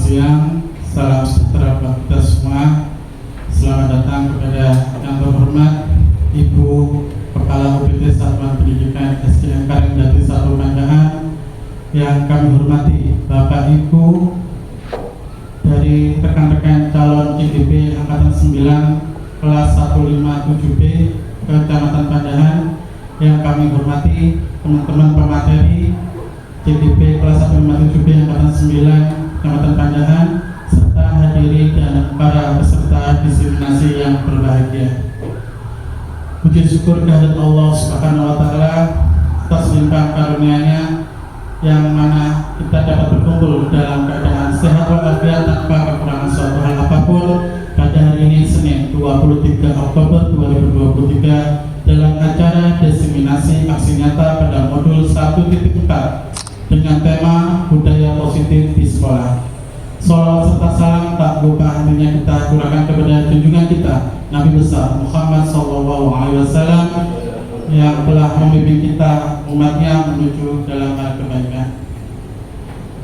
siang, salam sejahtera buat kita semua. Selamat datang kepada yang terhormat Ibu Kepala UPT Satuan Pendidikan SDN Karangjati 1 Pandaan, yang kami hormati Bapak Ibu dari rekan-rekan calon CDP Angkatan 9 kelas 157B Kecamatan Pandaan, yang kami hormati teman-teman pemateri CDP kelas 157B Angkatan 9 Kecamatan Pandaan, serta hadiri dan para peserta diseminasi yang berbahagia. Puji syukur kehadirat Allah Subhanahu wa Ta'ala atas limpah karunia-Nya, yang mana kita dapat berkumpul dalam keadaan sehat walafiat tanpa kekurangan suatu hal apapun pada hari ini, Senin 23 Oktober 2023, dalam acara diseminasi aksi nyata pada modul 1.4 dengan tema budaya positif di sekolah. Salawat serta salam tak lupa hatinya kita curahkan kepada junjungan kita Nabi besar Muhammad SAW, yang telah membimbing kita umatnya menuju dalam hal kebaikan.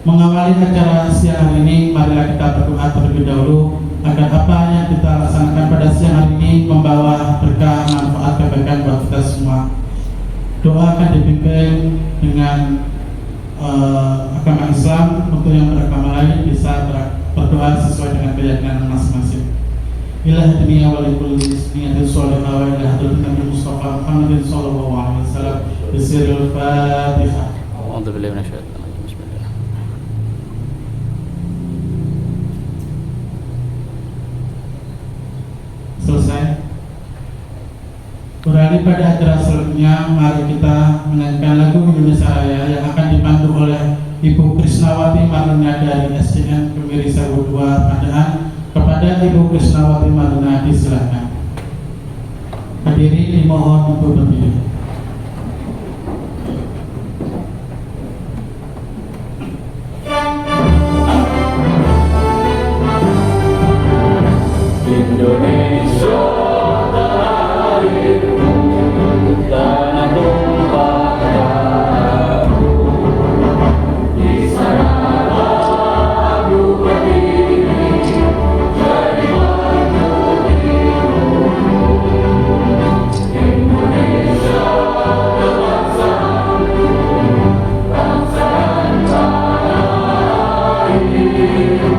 Mengawali acara siang hari ini, marilah kita berdoa terlebih dahulu agar apa yang kita laksanakan pada siang hari ini membawa berkah, manfaat, kebaikan buat kita semua. Doa akan dipimpin dengan agama Islam. Untuk yang beragama lain bisa berdoa sesuai dengan keyakinan masing-masing. Ilahi dunia walikul niyatin sholihah wa ilahi Nabi Mustafa Muhammadin sallallahu alaihi wasallam. Bismillahil Fatihah. A'udzu billahi minasyaitonir rajim. Bismillah. Selesai. Beralih pada acara selanjutnya, mari kita menyanyikan lagu Indonesia Raya yang akan dipandu oleh Ibu Krisnawati Maruna dari SDN Kemiri Sewu 2 Pandaan. Kepada Ibu Krisnawati Maruna disilakan. Hadirin dimohon untuk berdiri. Indonesia tanah tumpah darahku, di sana aku berdiri jadi batu birumu. Indonesia kebangsaanku, bangsa dan tanah air.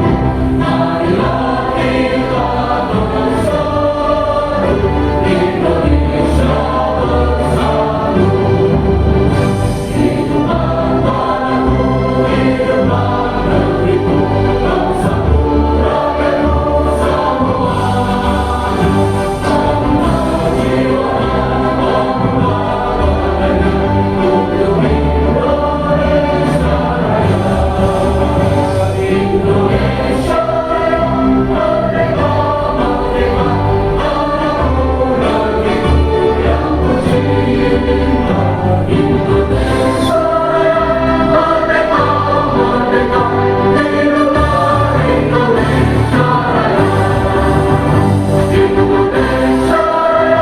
Marilah kita bersatu, Indonesia bersatu. Hiduplah tanahku, hiduplah negeriku, bangsaku, rakyatku semua. Bangunlah jiwa dan bangunlah badannya untuk Indonesia Raya. Indonesia yang merdeka, merdeka, tanahku, negeriku yang kucinta. Indonesia yang merdeka, merdeka, hiduplah Indonesia Raya. Indonesia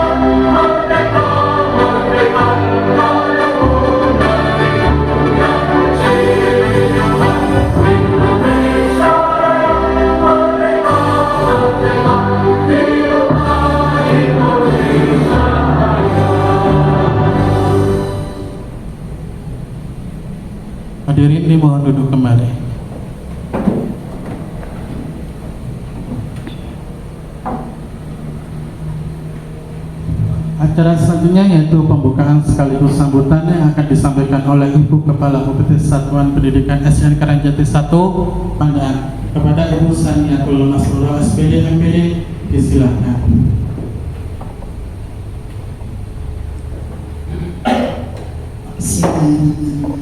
yang merdeka, merdeka, tanahku, negeriku yang kucinta. Indonesia yang merdeka, merdeka, hiduplah Indonesia Raya. Hadirin dimohon duduk kembali. Acara selanjutnya yaitu pembukaan sekaligus sambutan yang akan disampaikan oleh Ibu Kepala UPT Satuan Pendidikan SDN Karangjati 1 Pandaan. Kepada Ibu Saniatul Nasrullah SPD MPD disilakan. Bismillahirrahmanirrahim.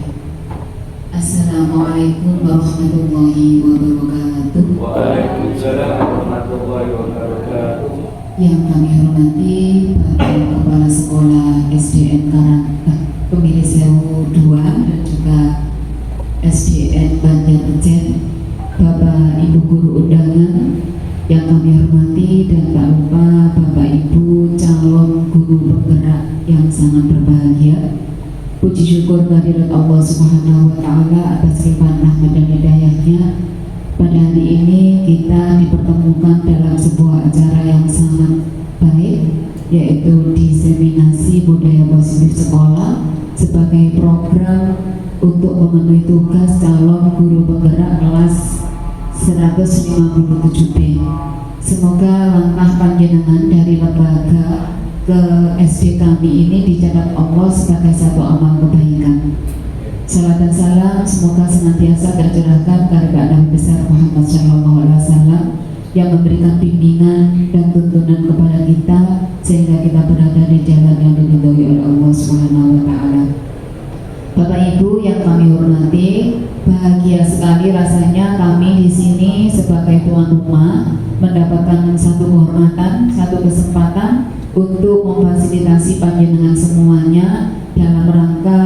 Assalamualaikum warahmatullahi wabarakatuh. Waalaikumsalam warahmatullahi wabarakatuh. Yang kami hormati Bapak Kepala Sekolah SDN Kemiri Sewu 2 dan juga SDN Banjarnegara, Bapak Ibu Guru Undangan yang kami hormati, dan tak lupa Bapak Ibu calon guru penggerak yang sangat berbahagia. Puji syukur kehadirat Allah Subhanahu wa Ta'ala atas limpahan rahmat dan hidayahnya. Pada hari dipertemukan dalam sebuah acara yang sangat baik, yaitu diseminasi budaya positif sekolah sebagai program untuk memenuhi tugas calon guru penggerak kelas 157B. Semoga langkah panjenengan dari lembaga ke SD kami ini dicatat Allah sebagai satu amal kebaikan. Salam dan salam semoga senantiasa tercurahkan kepada Nabi besar Muhammad SAW yang memberikan bimbingan dan tuntunan kepada kita sehingga kita berada di jalan yang diridhoi oleh Allah Subhanahu wa taala. Bapak Ibu yang kami hormati, bahagia sekali rasanya kami di sini sebagai tuan rumah mendapatkan satu kehormatan, satu kesempatan untuk memfasilitasi panjenengan semuanya dalam rangka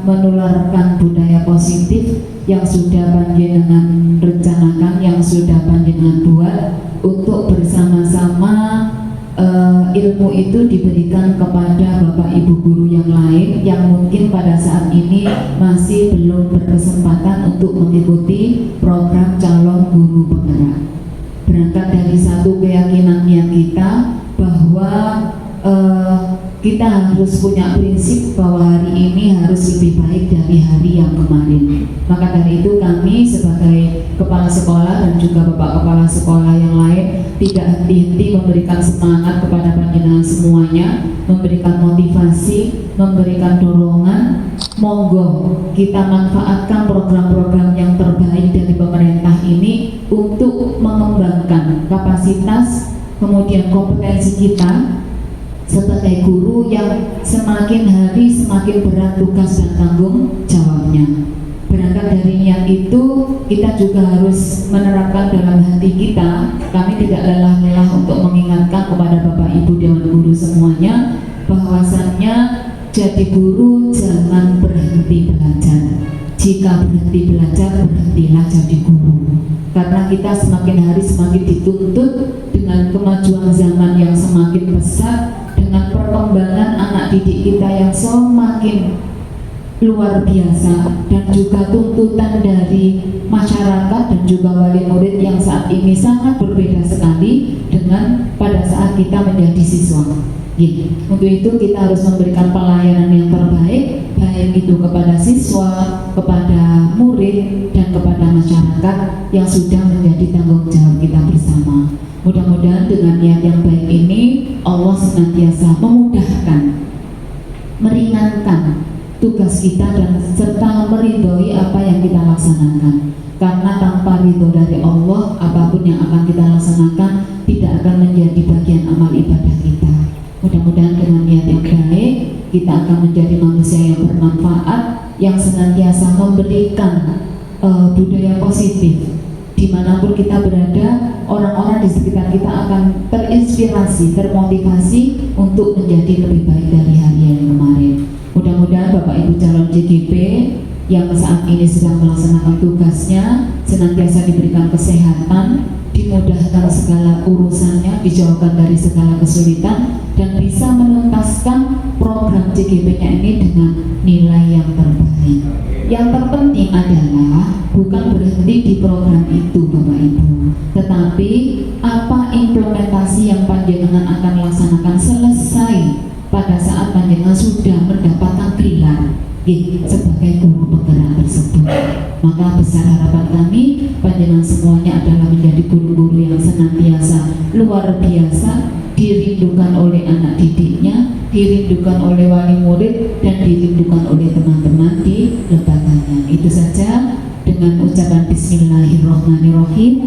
menularkan budaya positif yang sudah panjenengan rencanakan, yang sudah panjenengan buat untuk bersama-sama ilmu itu diberikan kepada Bapak Ibu guru yang lain yang mungkin pada saat ini masih belum berkesempatan untuk mengikuti program calon guru penggerak. Berangkat dari satu keyakinan kita bahwa kita harus punya prinsip bahwa hari ini harus lebih baik dari hari yang kemarin. Maka dari itu kami sebagai kepala sekolah dan juga bapak kepala sekolah yang lain tidak henti-henti memberikan semangat kepada panjenengan semuanya, memberikan motivasi, memberikan dorongan. Monggo kita manfaatkan program-program yang terbaik dari pemerintah ini untuk mengembangkan kapasitas kemudian kompetensi kita sebagai guru yang semakin hari semakin berat tugas dan tanggung jawabnya. Berangkat dari niat itu, kita juga harus menerapkan dalam hati kita. Kami tidak lelah-lelah untuk mengingatkan kepada Bapak Ibu Dewan Guru semuanya bahwasannya jadi guru jangan berhenti belajar. Jika berhenti belajar, berhentilah jadi guru. Karena kita semakin hari semakin dituntut dengan kemajuan zaman yang semakin pesat, dengan perkembangan anak didik kita yang semakin luar biasa, dan juga tuntutan dari masyarakat dan juga wali murid yang saat ini sangat berbeda sekali dengan pada saat kita menjadi siswa. Untuk itu kita harus memberikan pelayanan yang terbaik, baik itu kepada siswa, kepada murid, dan kepada masyarakat yang sudah menjadi tanggung jawab kita bersama. Mudah-mudahan dengan niat yang baik ini Allah senantiasa memudahkan, meringankan tugas kita dan serta meridhoi apa yang kita laksanakan. Karena tanpa ridho dari Allah, apapun yang akan kita laksanakan tidak akan menjadi bagian amal ibadah kita. Mudah-mudahan dengan niat yang baik kita akan menjadi manusia yang bermanfaat, yang senantiasa memberikan budaya positif. Dimanapun kita berada, orang-orang di sekitar kita akan terinspirasi, termotivasi untuk menjadi lebih baik dari hari yang kemarin. Mudah-mudahan Bapak Ibu calon JGP yang saat ini sedang melaksanakan tugasnya senantiasa diberikan kesehatan, dimudahkan segala urusannya, dijauhkan dari segala kesulitan, dan bisa menuntaskan program JGP-nya ini dengan nilai yang terbaik. Yang terpenting adalah bukan berhenti di program itu Bapak Ibu, tetapi apa implementasi yang panjenengan akan laksanakan selesai pada saat panjenengan sudah mendapatkan gelar sebagai guru penggerak tersebut. Maka besar harapan kami panjenengan semuanya adalah menjadi guru-guru yang senantiasa luar biasa, dirindukan oleh anak didiknya, dirindukan oleh wali murid, dan dirindukan oleh teman-teman di lembaganya. Itu saja. Dengan ucapan Bismillahirrahmanirrahim,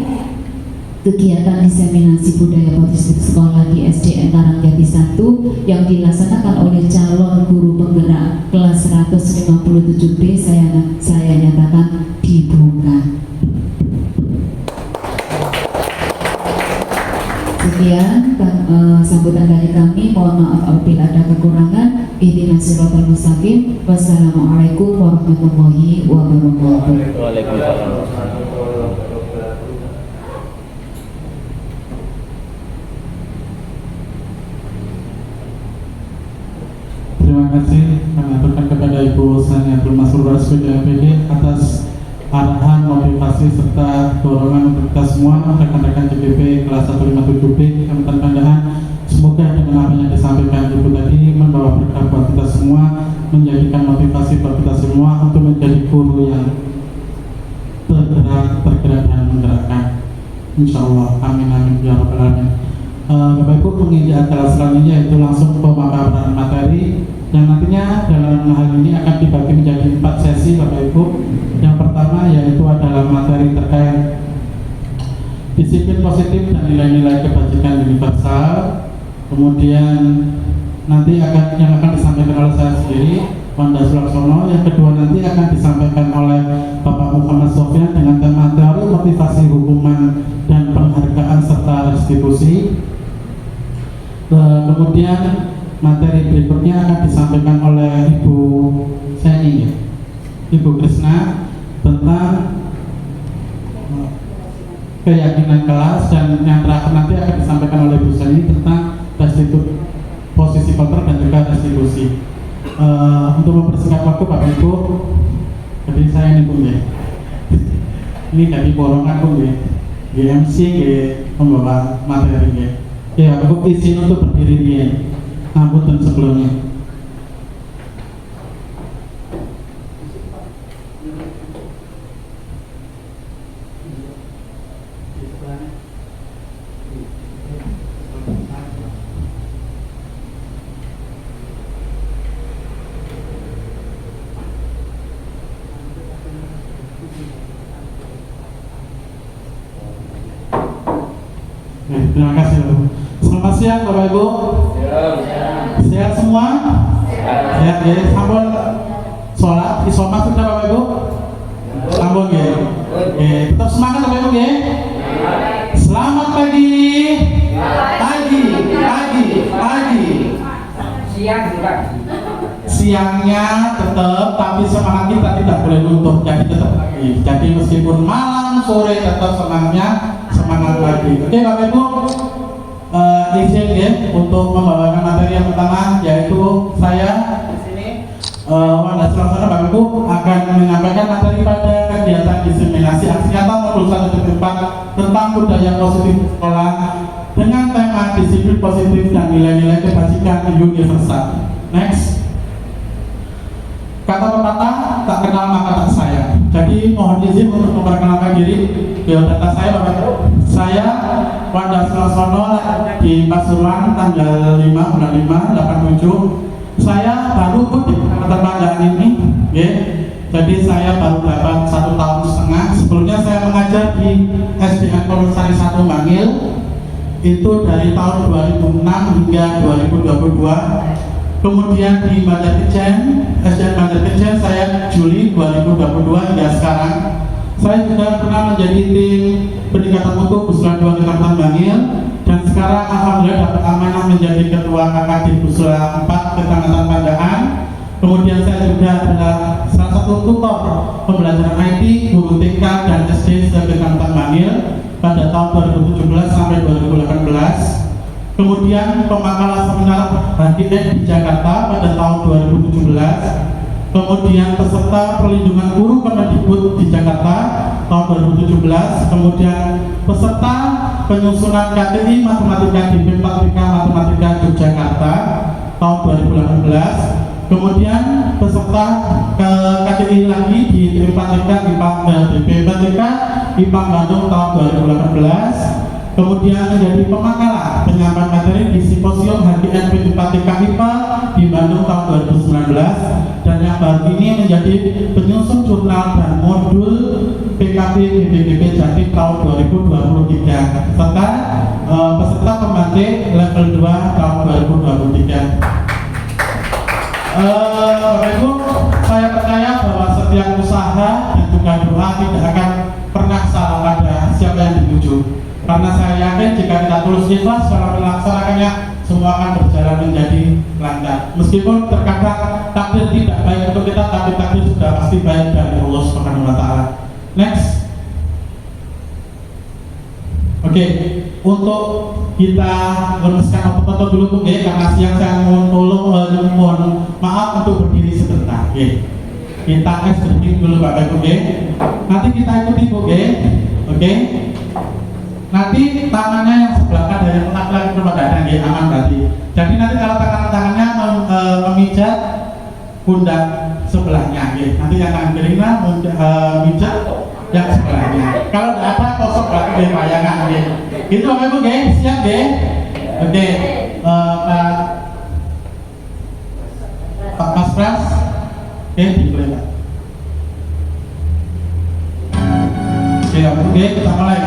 kegiatan diseminasi budaya positif sekolah di SDN Karangjati 1 yang dilaksanakan oleh calon guru penggerak kelas 157B saya nyatakan dibuka. Sekian sambutan dari kami. Mohon maaf apabila ada kekurangan. Ihdinas siratal mustaqim. Wassalamualaikum warahmatullahi wabarakatuh. Waalaikumsalam. Terima kasih kami aturkan kepada Ibu Saniatul Masrur Rasudi APD atas arahan, motivasi, serta dorongan untuk kita semua rekan-rekan CPP kelas 157B Kecamatan Pandaan. Semoga dengan apa yang disampaikan Ibu tadi membawa berkah buat kita semua, menjadikan motivasi buat kita semua untuk menjadi guru yang tergerak dan menggerakkan. Insya Allah, amin amin ya rabbal alamin. Bapak Ibu, pengisi acara selanjutnya yaitu langsung pemaparan materi yang nantinya dalam hal ini akan dibagi menjadi 4 sesi Bapak Ibu. Yang pertama yaitu adalah materi terkait disiplin positif dan nilai-nilai kebajikan universal. Kemudian nanti yang akan disampaikan oleh saya sendiri, Wanda Sulaksono. Yang kedua nanti akan disampaikan oleh Bapak Muhammad Sofyan dengan tema teori motivasi hukuman dan penghargaan serta restitusi. Kemudian materi berikutnya akan disampaikan oleh Ibu Seni, Ibu Krisna, tentang keyakinan kelas, dan yang terakhir nanti akan disampaikan oleh Ibu Seni tentang posisi kontrol dan juga restitusi. Untuk mempersingkat waktu Bapak Ibu, jadi saya ini pun ya, ini dari borongan pun ya, GMC membawa materi ya. Ya, aku izin untuk berdiri ya, dan sebelumnya. Terima kasih Bapak. Selamat siang Bapak Ibu. Sehat semua? Sehat ya. Sampun sholat isoma sudah Bapak Ibu? Sampun ya. Tetap semangat Bapak Ibu ya. Selamat pagi. Pagi. Siang juga. Siangnya tetap, tapi semangat kita tidak boleh luntur. Jadi tetap pagi. Jadi meskipun malam sore tetap semangat lagi. Oke Bapak Ibu, izin ya untuk membawakan materi yang pertama, yaitu saya di sini Wanda Sulaksono Bapak Ibu akan menyampaikan materi pada kegiatan diseminasi aksi nyata modul 1.4 tentang budaya positif sekolah dengan tema disiplin positif dan nilai-nilai kebajikan universal. Next. Kata pepatah, tak kenal maka tak sayang. Jadi mohon izin untuk memperkenalkan diri. Biodata saya Bapak Ibu. Saya Wanda Sulaksono di Pasuruan tanggal 5 bulan 5 87. Saya baru di Kecamatan Pandaan ini, ya. Jadi saya baru dapat 1,5 tahun. Sebelumnya saya mengajar di SDN Purwosari 1 Bangil. Itu dari tahun 2006 hingga 2022. Kemudian di Banjarkecen, SDN Banjarkecen saya Juli 2022 hingga sekarang. Saya juga pernah menjadi tim peningkatan mutu Pusla 2 Kecamatan Bangil, dan sekarang alhamdulillah dapat amanah menjadi ketua KKD Pusla 4 Kecamatan Pandaan. Kemudian saya juga adalah salah satu tutor pembelajaran IT guru TK dan SD se-Kecamatan Bangil pada tahun 2017 sampai 2018. Kemudian pemakalah seminar HGN di Jakarta pada tahun 2017. Kemudian peserta perlindungan guru Kemendikbud di Jakarta tahun 2017. Kemudian peserta penyusunan KTI Matematika di BEM4 Matematika Yogyakarta tahun 2018. Kemudian peserta ke KTI lagi di BEM4 IPA Bandung tahun 2018. Kemudian menjadi pemakalah penyampaian materi di simposium HGN P4TK IPA di Bandung tahun 2019, dan yang baru ini menjadi penyusun jurnal dan modul PKP BPKB Jatim tahun 2023 serta peserta pembatik level 2 tahun 2023. Bapak Ibu, saya percaya bahwa setiap usaha dan juga doa tidak akan pernah salah pada siapa yang dituju. Karena saya yakin jika kita tulus ikhlas dalam melaksanakannya, semua akan berjalan menjadi lancar. Meskipun terkadang takdir tidak baik untuk kita, tapi takdir sudah pasti baik dari Allah Subhanahu wa Ta'ala. Next. Oke, untuk kita lemeskan foto dulu karena siang saya mohon maaf untuk berdiri sebentar. Kita stretching dulu Bapak Ibu, oke? Nanti kita ikuti Bu, oke? Nanti tangannya yang sebelah kanan yang laki-laki rumah dadang ya, aman berarti. Jadi nanti kalau tangannya memijat pundak sebelahnya, ya. Nanti yang tangan kirinya memijat yang sebelahnya. Kalau tidak ada kosong berarti di bayangan, ya. Gitu Bapak Ibu, siap ya? Oke, Pak Mas Pras, dimulai Pak. Oke, kita mulai.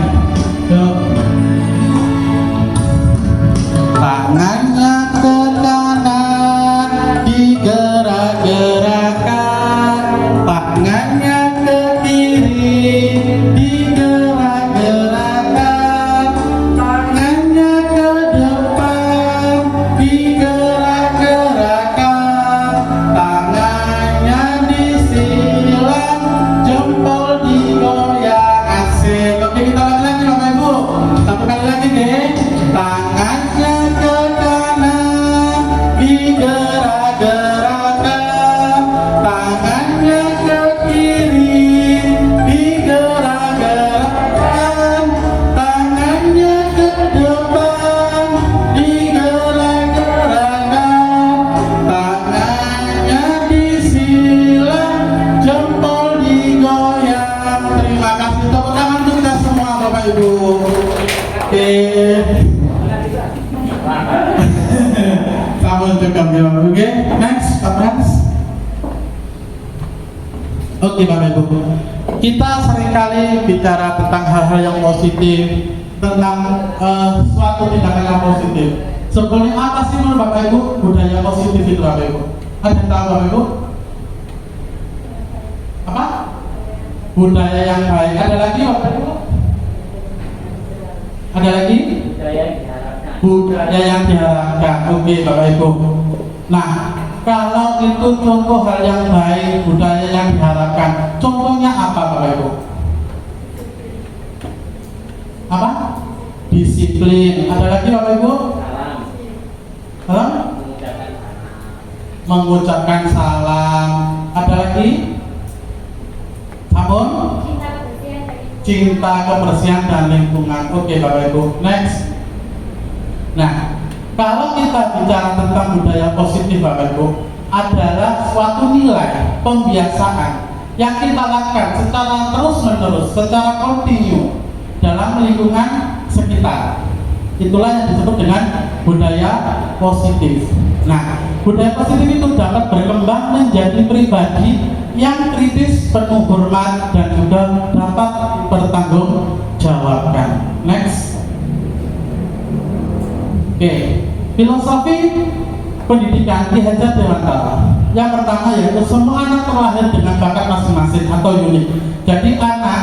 Tangannya ke kanan digerak-gerakkan, tangannya ke kiri digerak-gerakkan, tangannya ke depan digerak-gerakkan, tangannya disilang, jempol digoyang, asik. Oke, kita lagi Bapak Ibu, satu kali lagi deh. Tangannya ke kanan digerak-gerakkan, tangannya ke kiri digerak-gerakkan, tangannya ke depan digerak-gerakkan, tangannya disilang, jempol digoyang. Terima kasih, tepuk tangan untuk kita semua Bapak Ibu. Oke. Sampun cukup ya Bapak Ibu. Oke, next Pak Frans. Oke Bapak Ibu, kita seringkali bicara tentang hal-hal yang positif, tentang suatu tindakan yang positif. Sebetulnya apa sih menurut Bapak Ibu budaya positif itu Bapak Ibu? Ada yang tahu Bapak Ibu? Apa? Budaya yang baik. Ada lagi Bapak Ibu? Ada lagi? Budaya yang diharapkan. Oke Bapak Ibu. Nah, kalau itu contoh hal yang baik, budaya yang diharapkan, contohnya apa Bapak Ibu? Apa? Disiplin. Ada lagi Bapak Ibu? Salam. Mengucapkan salam. Ada lagi? Sampun? Cinta kebersihan dan lingkungan. Oke Bapak Ibu. Next. Nah, kalau kita bicara tentang budaya positif Bapak Ibu, adalah suatu nilai pembiasaan yang kita lakukan secara terus-menerus, secara kontinu dalam lingkungan sekitar. Itulah yang disebut dengan budaya positif. Nah, budaya positif itu dapat berkembang menjadi pribadi yang kritis, penuh hormat, dan juga dapat bertanggungjawabkan. Next. Oke, filosofi pendidikan Ki Hajar Dewantara. Yang pertama yaitu semua anak terlahir dengan bakat masing-masing atau unik. Jadi anak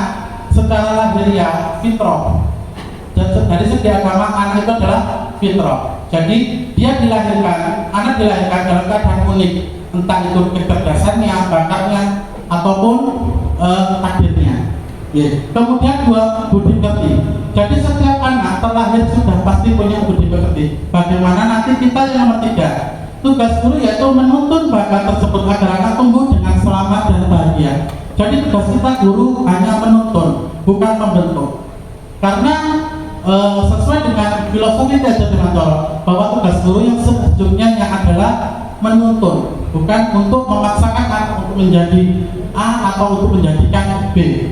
secara lahiriah fitrah. Dari segi agama anak itu adalah fitrah. Jadi dia dilahirkan, anak dilahirkan dalam keadaan unik, entah itu kecerdasannya, bakatnya, ataupun takdirnya. Kemudian dua, budi pekerti. Jadi setiap anak terlahir sudah pasti punya budi pekerti. Bagaimana nanti kita yang nomor 3, tugas guru yaitu menuntun bakat tersebut agar anak tumbuh dengan selamat dan bahagia. Jadi tugas kita guru hanya menuntun, bukan membentuk. Karena sesuai dengan filosofi Ki Hajar Dewantara bahwa tugas guru yang sejujurnya adalah menuntun, bukan untuk memaksakan anak untuk menjadi A atau untuk menjadikan B.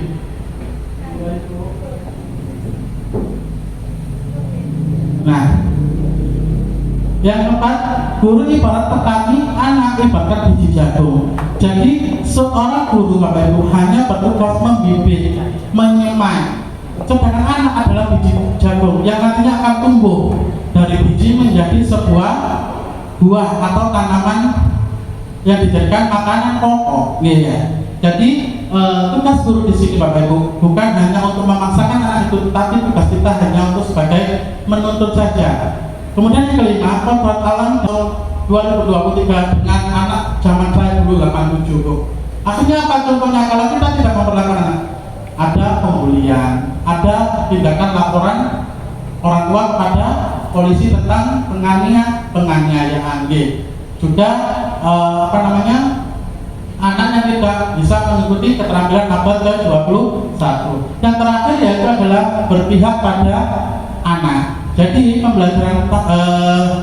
Nah, yang keempat, guru ibarat petani, anak ibarat biji jagung. Jadi seorang guru Bapak Ibu hanya bertugas membibit, menyemai. Sedangkan anak adalah biji jagung yang nantinya akan tumbuh dari biji menjadi sebuah buah atau tanaman yang dijadikan makanan pokok. Jadi tugas guru di sini Bapak Ibu bukan hanya untuk memaksakan anak itu, tapi tugas kita hanya untuk sebagai menuntut saja. Kemudian yang kelima, kontrak alam 2023 dengan anak zaman saya dulu 87. Akhirnya apa contohnya kalau kita tidak memperlakukan anak? Ada pembulian, ada tindakan laporan orang tua kepada polisi tentang penganiayaan. Juga anak yang tidak bisa mengikuti keterampilan abad ke-21. Yang terakhir yaitu adalah berpihak pada anak. Jadi pembelajaran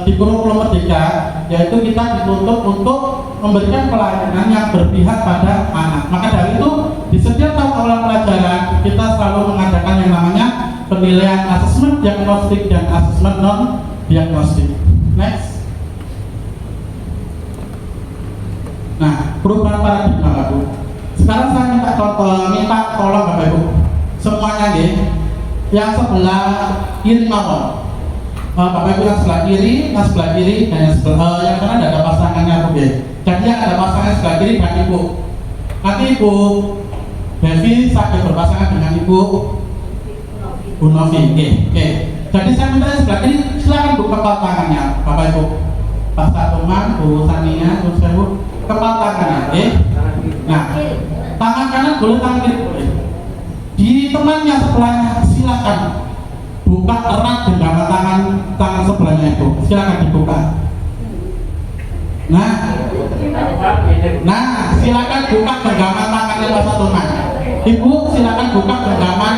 di kurikulum Merdeka yaitu kita dituntut untuk memberikan pelayanan yang berpihak pada anak. Maka dari itu di setiap tahun pelajaran kita selalu mengadakan yang namanya penilaian asesmen diagnostik dan asesmen non diagnostik. Next. Nah, perubahan paradigma Bapak Ibu. Sekarang saya minta tolong Bapak Ibu semuanya nih, yang sebelah kiri mawon. Bapak Ibu yang sebelah kiri, yang sebelah kiri, dan yang sebelah yang kanan ada pasangannya Bu. Jadi yang ada pasangan sebelah kiri dan Ibu. Nanti Ibu Devi sakit berpasangan dengan Ibu Bu Novi. Oke. Jadi saya minta yang sebelah kiri silakan buka kepala tangannya Bapak Ibu. Pak Satuman, Bu Sania, Bu Sewu, kepala tangannya. Oke. Nah, tangan kanan boleh, tangan kiri boleh. Di temannya sebelahnya silakan buka erat genggaman tangan sebelahnya itu, silakan dibuka. Nah, silakan buka genggaman tangannya Pak Satuman. Ibu silakan buka genggaman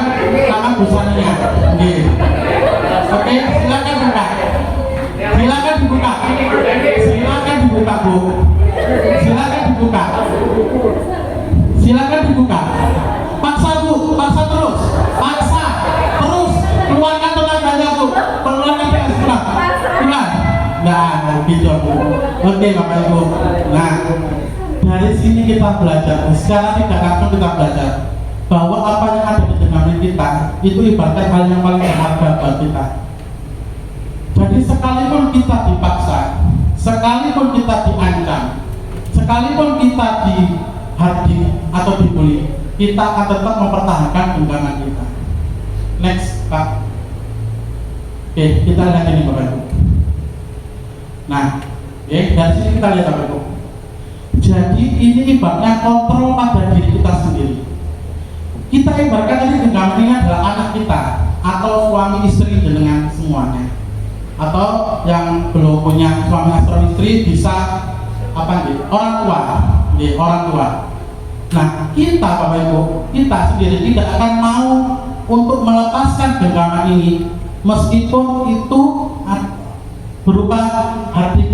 tangan Bu Sania. Oke, silakan buka. Silakan dibuka. Silakan dibuka Bu. Silakan dibuka. Silakan dibuka. Paksa Bu, paksa terus. Paksa terus. Keluarkan tenaganya Bu. Keluarkan dengan sebelah. Keluar. Nah, gitu Bu. Oke Bapak Ibu. Nah, dari sini kita belajar. Secara tidak langsung kita belajar bahwa apa yang ada di dalam kita itu ibaratnya hal yang paling berharga buat kita. Jadi sekalipun kita dipaksa, sekalipun kita diancam, sekalipun kita dihardik atau dibully, kita akan tetap mempertahankan genggaman kita. Next Pak. Oke, kita lihat ini Bapak Ibu. Nah, dari sini kita lihat Bapak Ibu. Jadi ini ibaratnya kontrol pada diri kita sendiri. Kita ibaratkan tadi genggaman ini adalah anak kita atau suami istri dengan semuanya. Atau yang belum punya suami atau istri bisa apa nih? Orang tua, orang tua. Nah, kita Bapak Ibu, kita sendiri tidak akan mau untuk melepaskan genggaman ini, meskipun itu berupa hardik,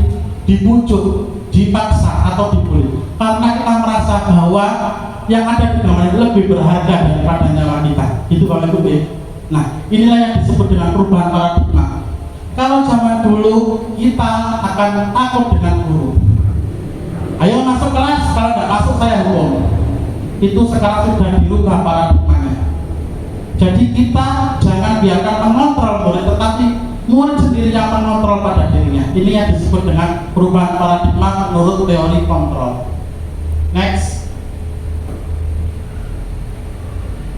dibujuk, dipaksa atau dibully. Karena kita merasa bahwa yang ada di genggaman itu lebih berharga daripada nyawa kita. Itu Bapak Ibu. Nah, inilah yang disebut dengan perubahan paradigma. Kalau zaman dulu kita akan takut dengan guru. Ayo masuk kelas, kalau tidak masuk saya hukum. Itu sekarang sudah dirubah paradigmanya. Jadi kita jangan biarkan mengontrol murid, tetapi murid sendiri yang mengontrol pada dirinya. Ini yang disebut dengan perubahan paradigma menurut teori kontrol. Next.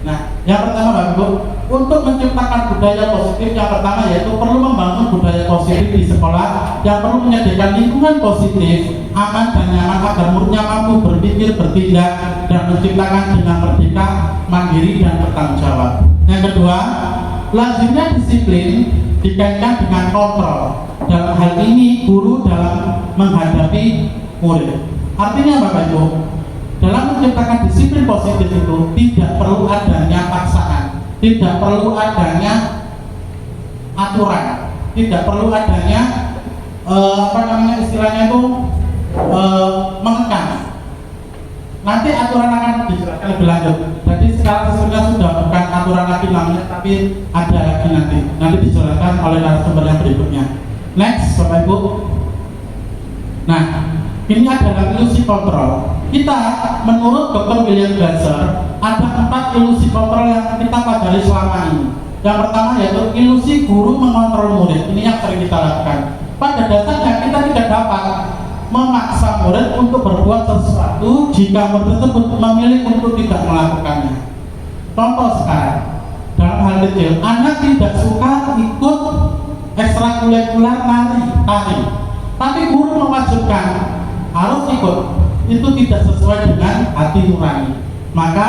Nah, yang pertama Bapak Ibu, untuk menciptakan budaya positif yang pertama yaitu perlu membangun budaya positif di sekolah yang perlu menyediakan lingkungan positif, aman dan nyaman agar muridnya mampu berpikir, bertindak, dan menciptakan dengan merdeka, mandiri, dan bertanggung jawab. Yang kedua, lazimnya disiplin dikaitkan dengan kontrol. Dalam hal ini guru dalam menghadapi murid. Artinya Bapak Ibu, dalam menciptakan disiplin positif itu tidak perlu adanya paksaan, tidak perlu adanya aturan, tidak perlu adanya istilahnya itu mengekang. Nanti aturan akan dijelaskan lebih lanjut. Jadi sekarang sesungguhnya sudah bukan aturan lagi namanya, tapi ada lagi nanti dijelaskan oleh narasumber yang berikutnya. Next Bapak Ibu. Nah, ini adalah ilusi kontrol. Kita menurut Dr. William Glasser ada 4 ilusi kontrol yang kita pelajari selama ini. Yang pertama yaitu ilusi guru mengontrol murid. Ini yang sering kita lakukan. Pada dasarnya kita tidak dapat memaksa murid untuk berbuat sesuatu jika murid tersebut memilih untuk tidak melakukannya. Contoh sekarang, dalam hal kecil, anak tidak suka ikut ekstrakurikuler tari, tapi guru mewajibkan harus ikut. Itu tidak sesuai dengan hati nurani. Maka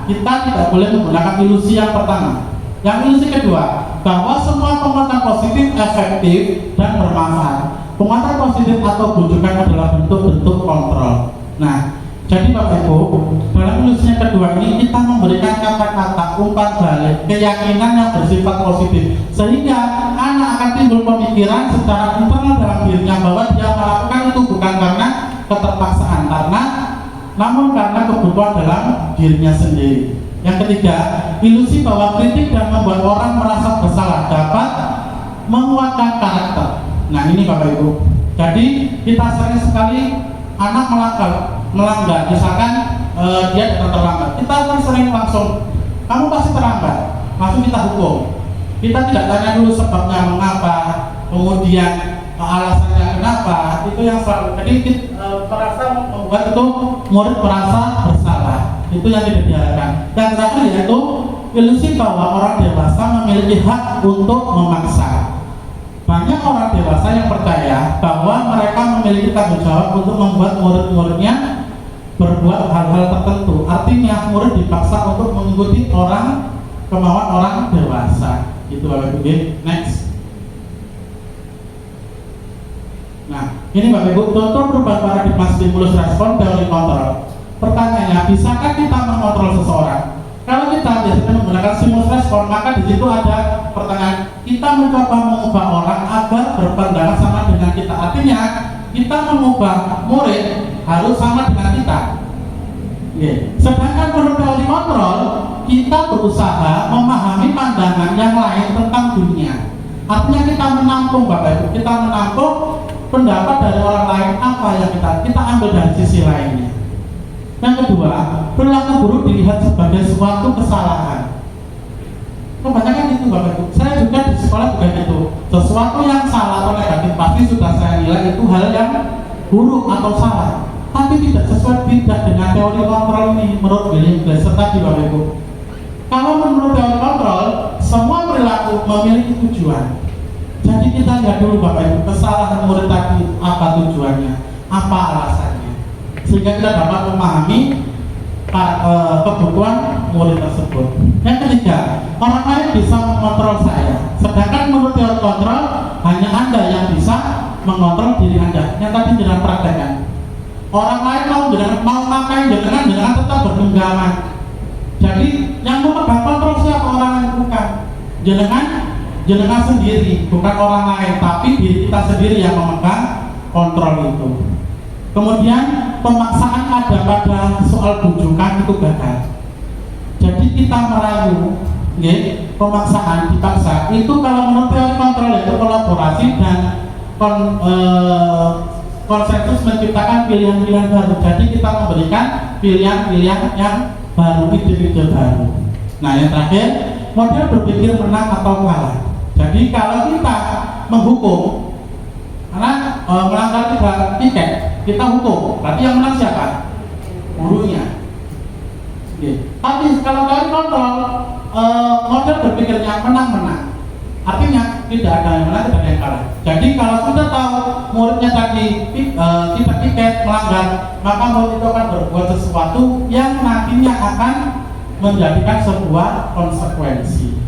kita tidak boleh menggunakan ilusi yang pertama. Yang ilusi kedua, bahwa semua penguatan positif efektif dan bermanfaat. Penguatan positif atau bujukan adalah bentuk-bentuk kontrol. Nah, Jadi Bapak Ibu, dalam ilusi yang kedua ini kita memberikan kata-kata umpan balik, keyakinan yang bersifat positif, sehingga anak akan timbul pemikiran secara internal dalam dirinya bahwa dia melakukan itu bukan karena keterpaksaan, namun karena kebutuhan dalam dirinya sendiri. Yang ketiga, ilusi bahwa kritik dan membuat orang merasa bersalah dapat menguatkan karakter. Nah ini Bapak Ibu, jadi kita sering sekali anak melanggar, misalkan dia datang terlambat, kita kan sering langsung, kamu pasti terlambat, langsung kita hukum. Kita tidak tanya dulu sebabnya mengapa, kemudian alasannya kenapa, itu yang selalu. Jadi merasa membuat itu murid merasa bersalah, itu yang tidak diharapkan. Dan terakhir yaitu ilusi bahwa orang dewasa memiliki hak untuk memaksa. Banyak orang dewasa yang percaya bahwa mereka memiliki tanggung jawab untuk membuat murid-muridnya berbuat hal-hal tertentu. Artinya murid dipaksa untuk mengikuti kemauan orang dewasa. Itu Bapak Ibu. Next. Nah, ini Bapak Ibu, contoh perubahan paradigma stimulus respon teori kontrol. Pertanyaannya, bisakah kita mengontrol seseorang? Kalau kita biasanya menggunakan stimulus respon, maka di situ ada pertanyaan, kita mencoba mengubah orang agar berpandangan sama dengan kita. Artinya, kita mengubah murid harus sama dengan kita. Sedangkan menurut teori kontrol, kita berusaha memahami pandangan yang lain tentang dunia. Artinya kita menampung Bapak Ibu, kita menampung pendapat dari orang lain apa yang kita ambil dari sisi lainnya. Yang kedua, perilaku buruk dilihat sebagai suatu kesalahan. Kebanyakan itu Bapak Ibu. Saya juga di sekolah juga itu. Sesuatu yang salah atau negatif pasti sudah saya nilai itu hal yang buruk atau salah. Tapi tidak sesuai dengan teori kontrol ini menurut William Glasser tadi Bapak Ibu. Kalau menurut teori kontrol, semua perilaku memiliki tujuan. Jadi kita lihat dulu Bapak Ibu, kesalahan murid tadi apa tujuannya, apa alasannya, sehingga kita dapat memahami kebutuhan murid tersebut. Yang ketiga, orang lain bisa mengontrol saya, sedangkan menurut teori kontrol hanya Anda yang bisa mengontrol diri Anda. Yang tadi jangan praktekkan. Orang lain mau ngapain jangan tetap bergenggaman. Jadi yang memegang kontrol siapa? Orang lain bukan. Jenengan sendiri, bukan orang lain, tapi diri kita sendiri yang memegang kontrol itu. Kemudian pemaksaan ada pada soal bujukan itu gagal. Jadi kita merayu, pemaksaan dipaksa itu kalau menurut teori kontrol itu kolaborasi dan konsensus menciptakan pilihan-pilihan baru. Jadi kita memberikan pilihan-pilihan yang baru, ide-ide baru. Nah yang terakhir, model berpikir menang atau kalah. Jadi kalau kita menghukum, karena melanggar tiket, kita hukum, berarti yang menang siapa? Gurunya. Tapi kalau teori kontrol, model berpikirnya menang-menang. Artinya tidak ada yang menang, tidak ada yang kalah. Jadi kalau sudah tahu muridnya tadi tidak tiket melanggar, maka murid itu akan berbuat sesuatu yang nantinya akan menjadikan sebuah konsekuensi.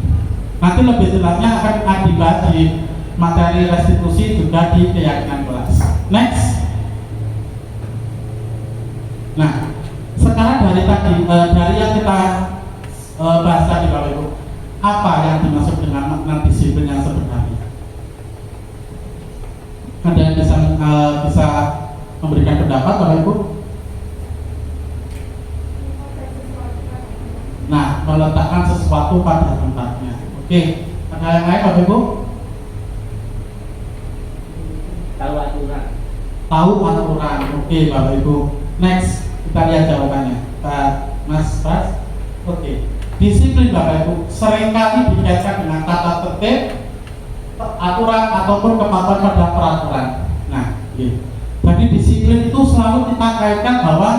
Nanti lebih jelasnya akan dibahas di materi restitusi juga di keyakinan kelas. Next. Nah, sekarang dari yang kita bahas tadi Bapak Ibu, apa yang dimaksud dengan makna disiplin yang sebenarnya? Ada yang bisa memberikan pendapat Bapak Ibu? Nah, meletakkan sesuatu pada tempatnya. Oke, ada yang lain Bapak Ibu? Tahu aturan. Tahu aturan. Oke Bapak Ibu. Next, kita lihat jawabannya. Mas Bas. Oke. Disiplin Bapak Ibu seringkali dikaitkan dengan tata tertib, aturan ataupun kepatuhan pada peraturan. Nah, jadi disiplin itu selalu kita kaitkan bahwa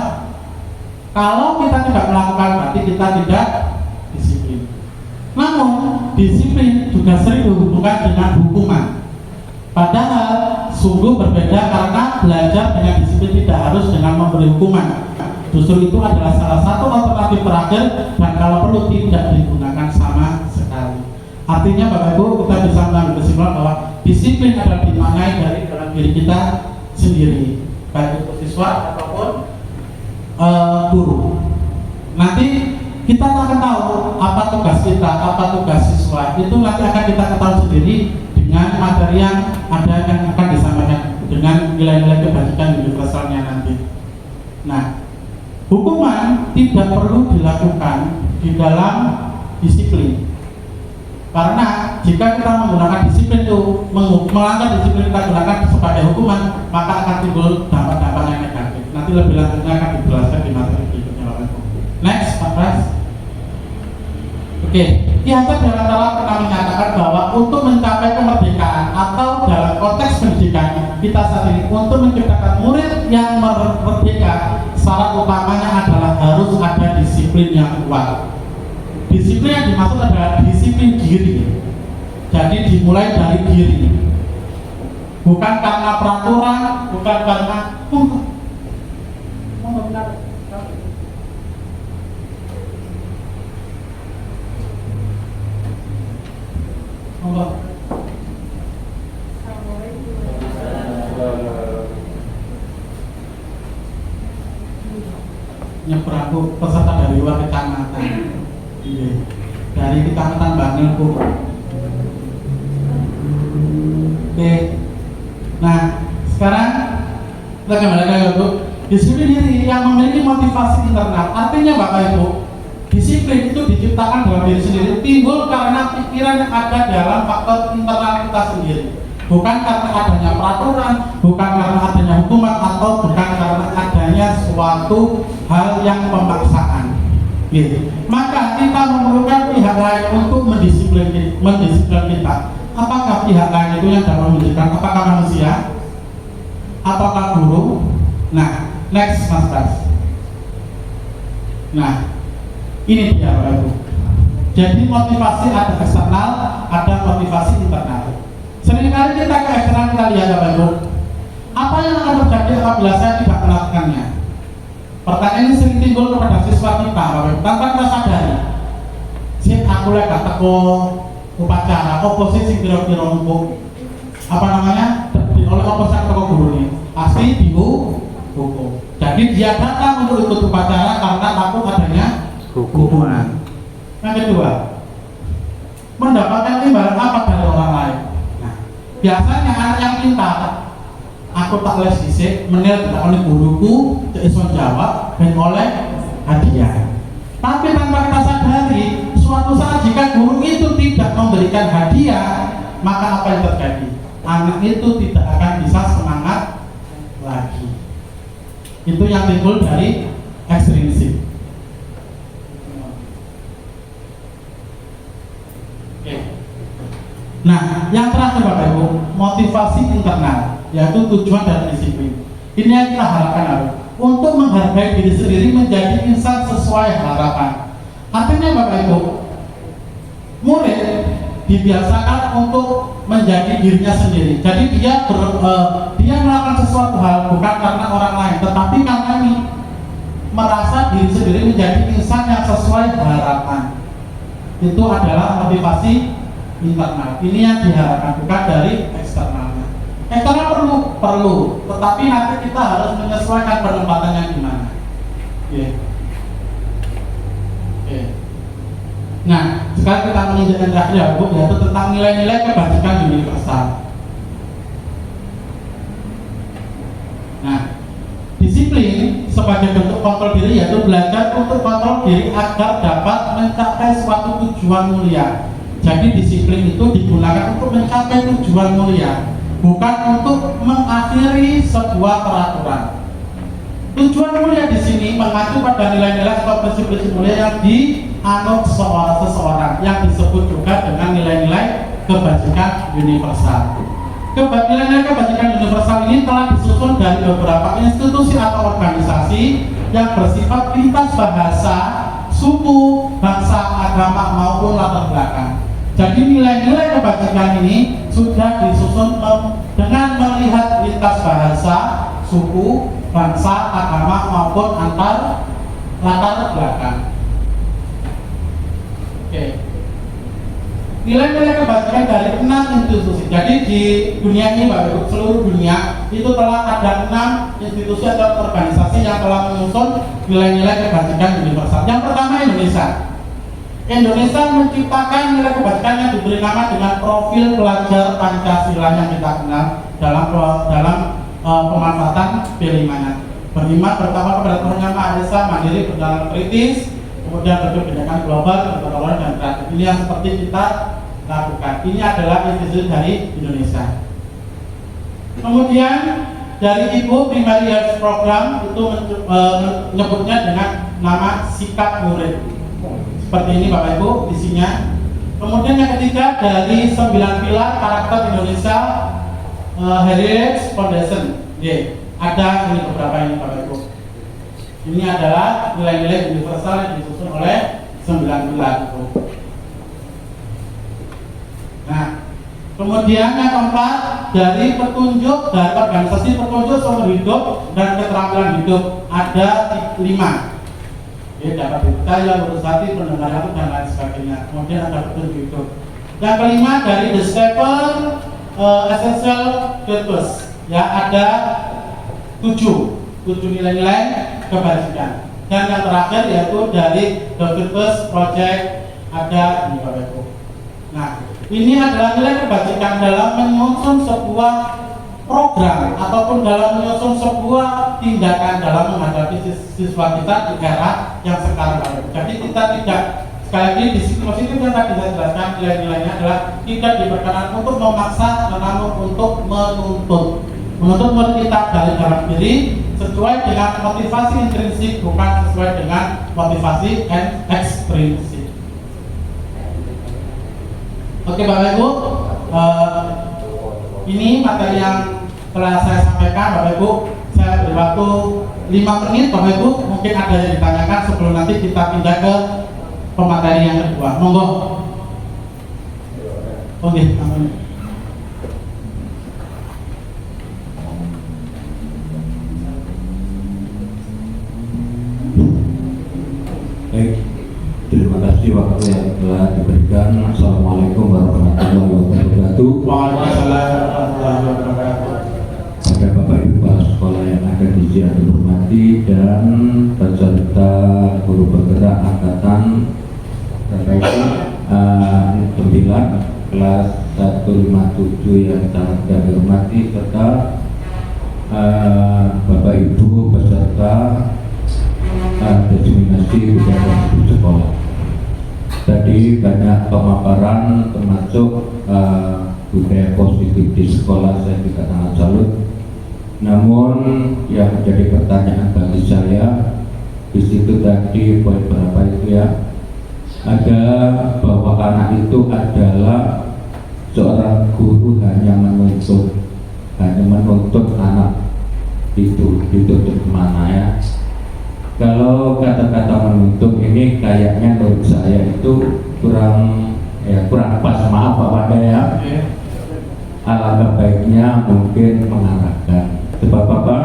kalau kita tidak melakukan berarti kita tidak disiplin. Namun disiplin juga sering dihubungkan dengan hukuman. Padahal sungguh berbeda karena belajar dengan disiplin tidak harus dengan memberi hukuman. Justru itu adalah salah satu alternatif terakhir dan kalau perlu tidak digunakan sama sekali. Artinya Bapak Ibu kita bisa mengambil kesimpulan bahwa disiplin adalah dimaknai dari dalam diri kita sendiri, baik itu siswa ataupun guru. Nanti kita akan tahu apa tugas kita, apa tugas siswa. Itu nanti akan kita ketahui sendiri dengan materi yang ada yang akan disampaikan dengan nilai-nilai kebajikan universalnya nanti. Nah, hukuman tidak perlu dilakukan di dalam disiplin. Karena jika kita menggunakan disiplin itu, melanggar disiplin kita gunakan sebagai hukuman, maka akan timbul dampak-dampak yang negatif. Nanti lebih lanjutnya akan dijelaskan di materi berikutnya. Next, Pak Pras. Oke, Ki Hajar Dewantara pernah menyatakan bahwa untuk mencapai kemerdekaan atau dalam konteks pendidikan kita saat ini, untuk menciptakan murid yang merdeka, syarat utamanya adalah harus ada disiplin yang kuat. Disiplin yang dimaksud adalah disiplin diri. Jadi dimulai dari diri, bukan karena peraturan, bukan karena nyebrang peserta dari luar kecamatan. Iya. Dari kecamatan Bangil, Bu. Oke. Nah, sekarang kita kembali lagi, Bu. Disiplin diri yang memiliki motivasi internal. Artinya Bapak Ibu, disiplin itu diciptakan dalam diri sendiri, timbul karena pikiran yang ada dalam faktor internal kita sendiri. Bukan karena adanya peraturan, bukan karena adanya hukuman, atau bukan karena adanya suatu hal yang pemaksaan. Gitu. Maka kita memerlukan pihak lain untuk mendisiplin kita. Apakah pihak lain itu yang dapat mendisiplin? Apakah manusia? Apakah guru? Nah, next Mas Bas. Nah, ini dia Bapak Ibu. Jadi motivasi ada eksternal, ada motivasi internal. Seringkali kita ke eksternal kita lihat Bapak Ibu, apa yang akan terjadi apabila saya tidak melakukannya? Pertanyaan ini sering timbul kepada siswa kita Bapak Ibu, tanpa kita sadari. Aku lagi teko upacara, oposisi kira-kira untuk apa namanya? Oleh oposisi teko guru ini, pasti dihukum. Jadi dia datang untuk ikut upacara karena takut adanya hukuman. Yang kedua, mendapatkan imbalan apa dari orang lain. Nah, biasanya anak yang pintar, aku tak les dhisik, menil oleh guruku, iso jawab dan oleh hadiah. Tapi tanpa kita sadari, suatu saat jika guru itu tidak memberikan hadiah, maka apa yang terjadi? Anak itu tidak akan bisa semangat lagi. Itu yang timbul dari ekstrinsik. Nah, yang terakhir Bapak Ibu, motivasi internal, yaitu tujuan dan disiplin. Ini yang kita harapkan untuk menghargai diri sendiri menjadi insan sesuai harapan. Artinya Bapak Ibu, murid dibiasakan untuk menjadi dirinya sendiri. Jadi dia melakukan sesuatu hal bukan karena orang lain, tetapi karena ini merasa diri sendiri menjadi insan yang sesuai harapan. Itu adalah motivasi internal. Ini yang diharapkan, bukan dari eksternalnya. Eksternal perlu, tetapi nanti kita harus menyesuaikan penempatannya di mana. Oke. Nah, sekarang kita menginjak yang terakhir Bu, yaitu tentang nilai-nilai kebajikan universal. Nah, disiplin sebagai bentuk kontrol diri yaitu belajar untuk kontrol diri agar dapat mencapai suatu tujuan mulia. Jadi disiplin itu digunakan untuk mencapai tujuan mulia, bukan untuk mengakhiri sebuah peraturan. Tujuan mulia di sini mengacu pada nilai-nilai atau prinsip-prinsip mulia yang dianut seseorang, yang disebut juga dengan nilai-nilai kebajikan universal. Nilai-nilai kebajikan universal ini telah disusun dari beberapa institusi atau organisasi yang bersifat lintas bahasa, suku, bangsa, agama maupun latar belakang. Jadi nilai-nilai kebajikan ini sudah disusun dengan melihat lintas bahasa, suku, bangsa, agama maupun antar latar belakang. Oke. Nilai-nilai kebajikan dari 6 institusi. Jadi di dunia ini Bapak Ibu, seluruh dunia itu telah ada 6 institusi atau organisasi yang telah menyusun nilai-nilai kebajikan universal. Yang pertama Indonesia. Indonesia menciptakan nilai kebajikan yang diberi nama dengan profil pelajar Pancasila yang kita kenal dalam pemanfaatan P5-nya. Beriman pertama kepada Tuhan Yang Maha Esa, mandiri, berjalan kritis, kemudian berkebijakan global, berkelompok dan kreatif. Ini yang seperti kita lakukan. Ini adalah institusi dari Indonesia. Kemudian dari Ibu Primary Health Program itu menyebutnya dengan nama sikap murid. Seperti ini Bapak Ibu isinya. Kemudian yang ketiga dari 9 pilar karakter Indonesia Heritage Foundation. Ada ini beberapa ini Bapak Ibu. Ini adalah nilai-nilai universal yang disusun oleh 9 pilar itu. Nah, kemudian yang keempat dari petunjuk dari organisasi petunjuk sumber hidup dan keterampilan hidup ada 5. Dapat dipercaya, lurus hati, pendengaran dan lain sebagainya. Kemudian ada petunjuk hidup. Yang kelima dari the 7 essential virtues. Ya ada 7 nilai-nilai kebajikan. Dan yang terakhir yaitu dari the virtues project ada ini Bapak Ibu. Nah, ini adalah nilai kebajikan dalam menyusun sebuah program ataupun dalam menyusun sebuah tindakan dalam menghadapi siswa kita di era yang sekarang ada. Jadi kita tidak, sekali lagi di sisi positif yang tadi saya jelaskan, nilai-nilainya adalah tidak diperkenankan untuk memaksa, namun untuk menuntut murid kita dari dalam diri sesuai dengan motivasi intrinsik, bukan sesuai dengan motivasi ekstrinsik. Oke Bapak Ibu, ini materi yang telah saya sampaikan Bapak Ibu. Saya beri waktu 5 menit Bapak Ibu, mungkin ada yang ditanyakan sebelum nanti kita pindah ke pemateri yang kedua. Monggo. Oke, amin. Baik, terima kasih waktu yang telah diberikan. Assalamualaikum warahmatullahi wabarakatuh. Waalaikumsalam warahmatullahi wabarakatuh. Pada Bapak Ibu kepala sekolah yang ada di sini yang dihormati dan peserta guru bergerak angkatan terbaik 9 kelas 157 yang sangat dihormati serta Bapak Ibu peserta diseminasi budaya di sekolah. Tadi banyak pemaparan termasuk budaya positif di sekolah, saya juga sangat salut. Namun yang menjadi pertanyaan bagi saya di situ tadi poin berapa itu ya, ada bahwa anak itu adalah seorang guru hanya menuntut anak itu dituntut kemana ya. Kalau kata-kata menuntut ini kayaknya menurut saya itu kurang pas, maaf Pak Wanda ya. Alangkah baiknya mungkin mengarahkan. Sebab apa?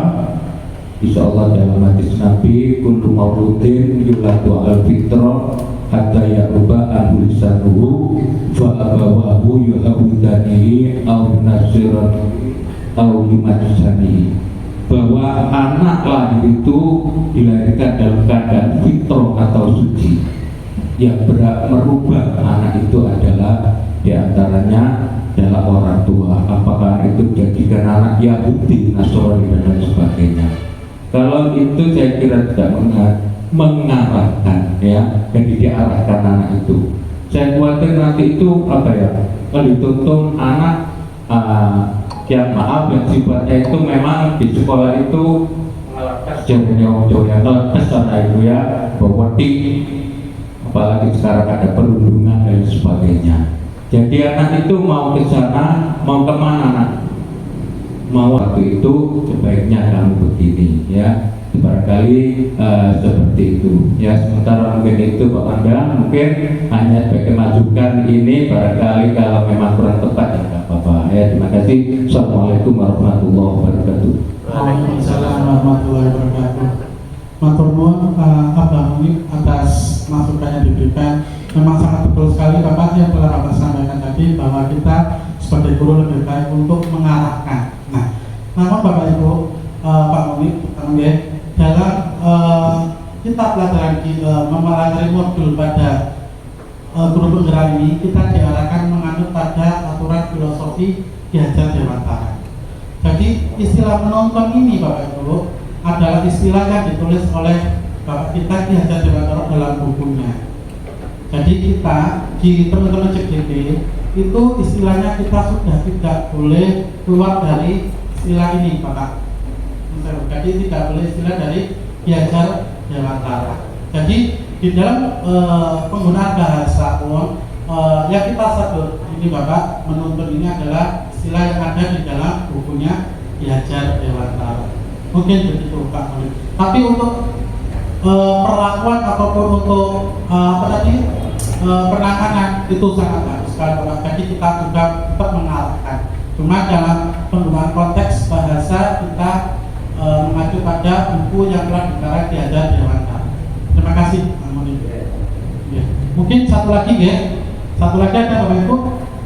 Insya Allah dalam hadis Nabi, kullu mauludin yuladu al-fitrah hatta ya'ruba al-lisanuhu fa abawahu yuhawidanihi au nasiranihi au yumajisanihi. Bahwa anak lahir itu dilahirkan dalam keadaan fitrah atau suci. Yang merubah anak itu adalah diantaranya adalah orang tua. Apakah itu jadikan anak Yahudi, Nasrani dan lain sebagainya. Kalau itu saya kira tidak mengarahkan ya, jadi diarahkan anak itu. Saya khawatir nanti itu apa ya, kalau dituntun anak yang maaf yang sifatnya itu memang di sekolah itu jauh-jauh ya, kesana itu ya, bobotik, apalagi sekarang ada perundungan dan sebagainya. Jadi anak itu mau ke sana, mau kemana anak? Mau waktu itu sebaiknya kamu begini ya, barangkali seperti itu ya. Sementara mungkin itu Pak Anda mungkin hanya sebagai masukan ini, barangkali kalau memang kurang tepat ya nggak apa-apa ya. Terima kasih. Assalamualaikum warahmatullahi wabarakatuh. Waalaikumsalam warahmatullahi wabarakatuh. Matur nuwun Abang Munib atas masukan yang diberikan. Memang sangat betul sekali Bapak yang telah Bapak sampaikan tadi, bahwa kita sebagai guru lebih baik untuk mengarahkan. Nah, Namun Bapak Ibu, Pak Mumi, dalam kita pelajaran mempelajari modul pada guru penggerak ini, kita diarahkan menganut pada aturan filosofi diajar Dewantara. Jadi istilah menonton ini Bapak Ibu adalah istilah yang ditulis oleh Bapak kita diajar Dewantara dalam bukunya. Jadi kita di teman-teman CGD itu istilahnya kita sudah tidak boleh keluar dari istilah ini Bapak. Jadi tidak boleh istilah dari diajar Dewantara. Jadi di dalam penggunaan bahasa umum yang kita sebut ini Bapak, menuntun ini adalah istilah yang ada di dalam bukunya diajar Dewantara. Mungkin begitu Pak Muli. Tapi untuk perlakuan ataupun untuk penanganan itu sangat bagus sekali Bapak. Jadi kita juga tetap mengarahkan. Cuma dalam penggunaan konteks bahasa kita mengacu pada buku yang telah dikarang diajar Dewantara. Terima kasih Pak Muli. Ya. Mungkin satu lagi ada Bapak Ibu,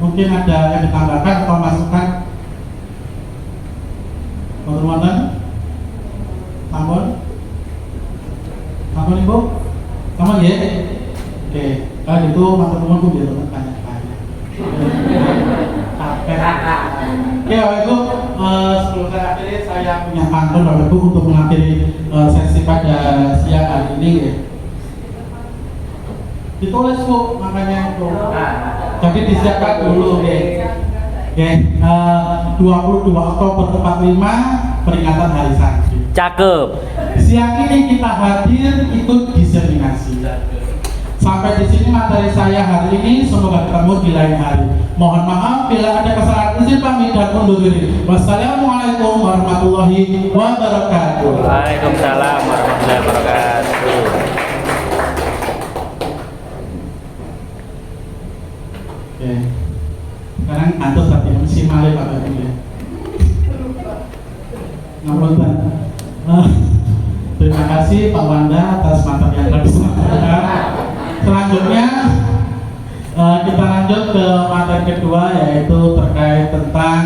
mungkin ada yang ditambahkan atau masukan. Teman-teman, Sampun Ibu, sama ya. Oke, kalau gitu teman-teman pun biar tanya-tanya. Oke Bapak Ibu, sebelum saya akhiri, saya punya pantun Bapak Ibu untuk mengakhiri sesi pada siang hari ini ya. Ditulis Bu, makanya itu. Jadi disiapkan dulu ya. Oke, 22 Oktober 45 peringatan Hari Santri. Cakep. Siang ini kita hadir ikut diseminasi. Sampai di sini materi saya hari ini, semoga ketemu di lain hari. Mohon maaf bila ada kesalahan, izin pamit dan undur diri. Wassalamualaikum warahmatullahi wabarakatuh. Waalaikumsalam warahmatullahi wabarakatuh. Oke. Sekarang antus tadi MC Male Pak Ibu ya. Ngapunten. Terima kasih Pak Wanda atas materi yang telah disampaikan. Selanjutnya kita lanjut ke materi kedua, yaitu terkait tentang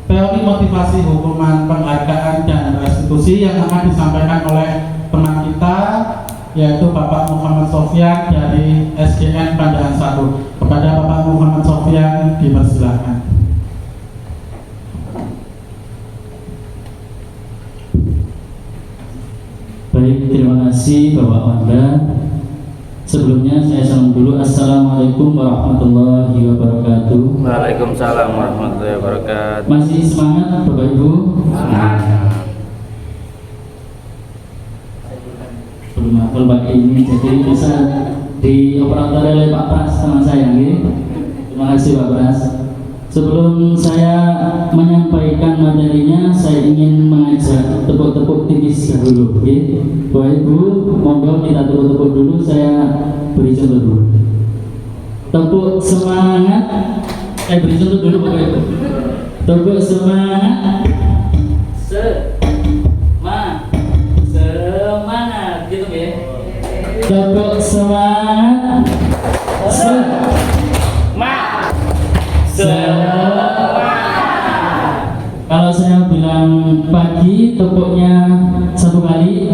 teori motivasi hukuman, penghargaan dan restitusi yang akan disampaikan oleh teman kita, yaitu Bapak Muhammad Sofyan dari SDN Pandangan 1. Kepada Bapak Muhammad Sofyan dipersilakan. Baik, terima kasih Bapak Wanda. Sebelumnya saya salam dulu. Assalamualaikum warahmatullahi wabarakatuh. Waalaikumsalam warahmatullahi wabarakatuh. Masih semangat Bapak Ibu? Belum hafal pagi ini, jadi bisa dioperator oleh Pak Pras teman saya. Terima kasih Pak Pras. Sebelum saya menyampaikan materinya, saya ingin mengajak tepuk-tepuk tipis dahulu. Bapak Ibu, monggo kita tepuk-tepuk dulu, saya beri contoh dulu. Tepuk semangat, saya beri contoh dulu Bapak Ibu. Tepuk semangat, semangat, gitu ya. Tepuk semangat, Kalau saya bilang pagi, tepuknya 1 kali.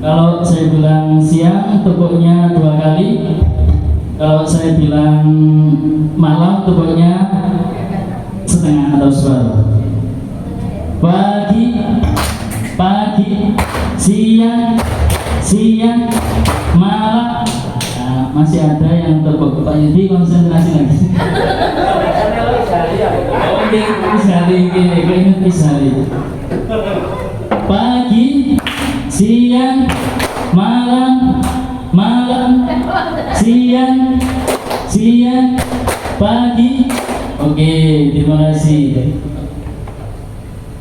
Kalau saya bilang siang, tepuknya 2 kali. Kalau saya bilang malam, tepuknya setengah atau separuh. Pagi, siang, malam. Nah, masih ada yang tepuk. Pak Yudi konsentrasi lagi. Oke, hari ini pagi, siang, malam, siang, pagi. Oke, terima kasih.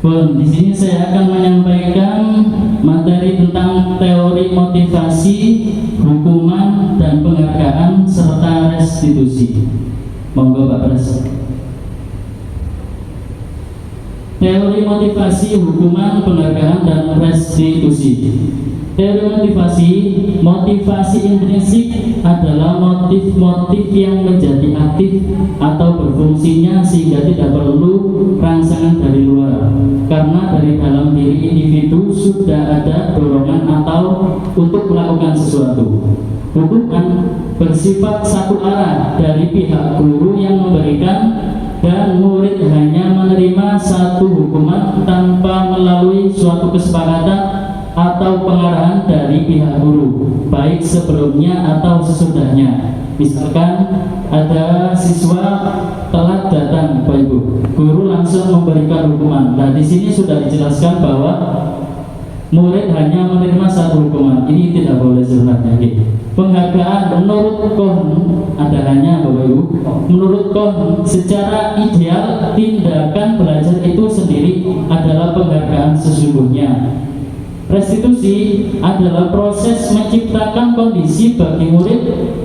Di sini saya akan menyampaikan materi tentang teori motivasi, hukuman dan penghargaan serta restitusi. Monggo Pak Pres. Teori motivasi, hukuman, penghargaan dan restitusi. Teori motivasi intrinsik adalah motif-motif yang menjadi aktif atau berfungsinya sehingga tidak perlu rangsangan dari luar, karena dari dalam diri individu sudah ada dorongan atau untuk melakukan sesuatu. Hukuman bersifat satu arah dari pihak guru yang memberikan, dan murid hanya menerima satu hukuman tanpa melalui suatu kesepakatan atau pengarahan dari pihak guru, baik sebelumnya atau sesudahnya. Misalkan ada siswa telat datang, Bapak Ibu, guru langsung memberikan hukuman. Nah, di sini sudah dijelaskan bahwa murid hanya menerima satu hukuman. Ini tidak boleh sebenarnya. Penghargaan menurut KON adalah Bapak Ibu, menurut KON secara ideal tindakan belajar itu sendiri adalah penghargaan sesungguhnya. Restitusi adalah proses menciptakan kondisi bagi murid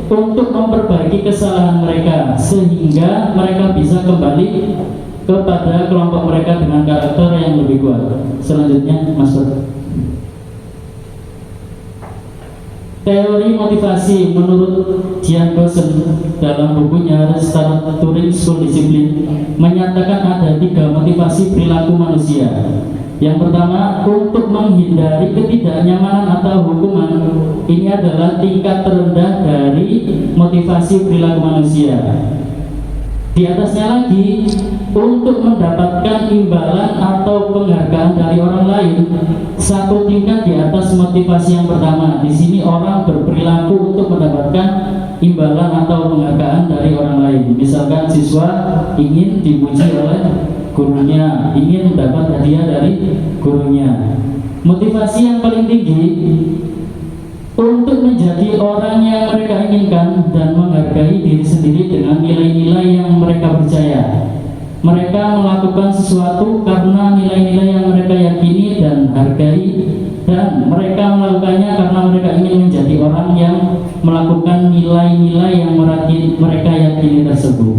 untuk memperbaiki kesalahan mereka sehingga mereka bisa kembali kepada kelompok mereka dengan karakter yang lebih kuat. Selanjutnya, Mas Bro. Teori motivasi menurut Jean Gossen dalam bukunya Restructuring School Discipline menyatakan ada 3 motivasi perilaku manusia. Yang pertama, untuk menghindari ketidaknyamanan atau hukuman. Ini adalah tingkat terendah dari motivasi perilaku manusia. Di atasnya lagi, untuk mendapatkan imbalan atau penghargaan dari orang lain, satu tingkat di atas motivasi yang pertama. Di sini orang berperilaku untuk mendapatkan imbalan atau penghargaan dari orang lain. Misalkan siswa ingin dipuji oleh gurunya, ingin mendapat hadiah dari gurunya. Motivasi yang paling tinggi untuk menjadi orang yang mereka inginkan dan menghargai diri sendiri dengan nilai-nilai yang mereka percaya. Mereka melakukan sesuatu karena nilai-nilai yang mereka yakini dan hargai, dan mereka melakukannya karena mereka ingin menjadi orang yang melakukan nilai-nilai yang mereka yakini tersebut.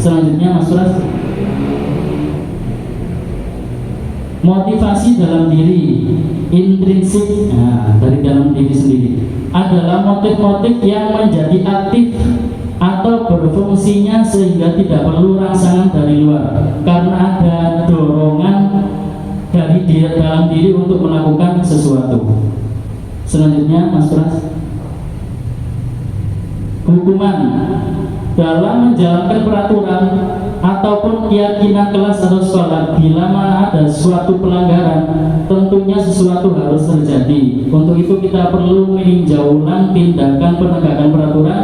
Selanjutnya, Mas Pras. Motivasi dalam diri intrinsik, dari dalam diri sendiri, adalah motif-motif yang menjadi aktif atau berfungsinya sehingga tidak perlu rangsangan dari luar, karena ada dorongan dari dalam diri untuk melakukan sesuatu. Selanjutnya, Mas Pras. Hukuman dalam menjalankan peraturan ataupun keyakinan kelas atau sekolah, bila mana ada suatu pelanggaran, tentunya sesuatu harus terjadi. Untuk itu kita perlu meninjau ulang tindakan penegakan peraturan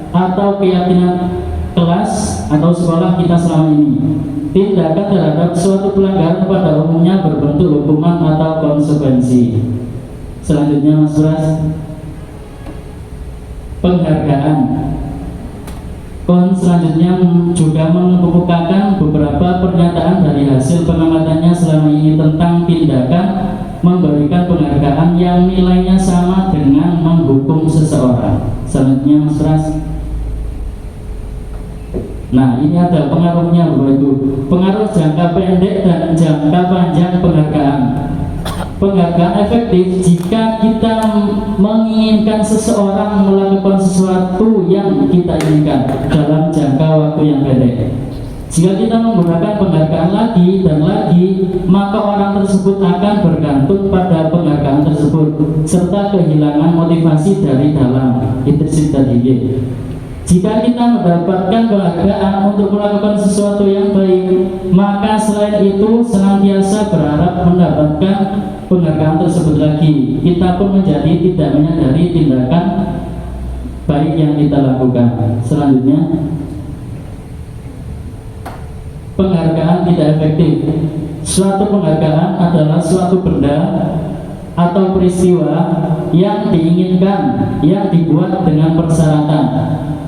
atau keyakinan kelas atau sekolah kita selama ini. Tindakan terhadap suatu pelanggaran pada umumnya berbentuk hukuman atau konsekuensi. Selanjutnya, Mas Pras. Penghargaan. KON selanjutnya juga mengemukakan beberapa pernyataan dari hasil pengamatannya selama ini tentang tindakan memberikan penghargaan yang nilainya sama dengan menghukum seseorang. Selanjutnya, Mas Pras. Nah, ini ada pengaruhnya, Bapak Ibu. Pengaruh jangka pendek dan jangka panjang penghargaan. Penghargaan efektif jika kita menginginkan seseorang melakukan sesuatu yang kita inginkan dalam jangka waktu yang pendek. Jika kita menggunakan penghargaan lagi dan lagi, maka orang tersebut akan bergantung pada penghargaan tersebut serta kehilangan motivasi dari dalam intrinsik tadi. Jika kita mendapatkan penghargaan untuk melakukan sesuatu yang baik, maka selain itu senantiasa berharap mendapatkan penghargaan tersebut lagi. Kita pun menjadi tidak menyadari tindakan baik yang kita lakukan. Selanjutnya, penghargaan tidak efektif. Suatu penghargaan adalah suatu benda atau peristiwa yang diinginkan, yang dibuat dengan persyaratan.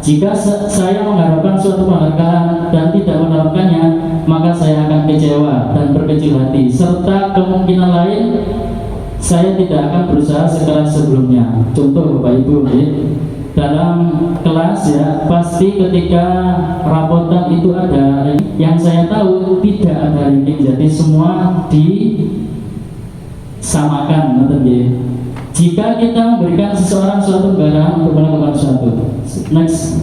Jika saya mengharapkan suatu penghargaan dan tidak mendapatkannya, maka saya akan kecewa dan berkecil hati, serta kemungkinan lain saya tidak akan berusaha sekeras sebelumnya. Contoh, Bapak Ibu, dalam kelas ya, pasti ketika rapotan itu ada, yang saya tahu tidak ada ranking, jadi semua samakan, ngoten nggih. Jika kita memberikan seseorang suatu penghargaan untuk melakukan sesuatu. Next.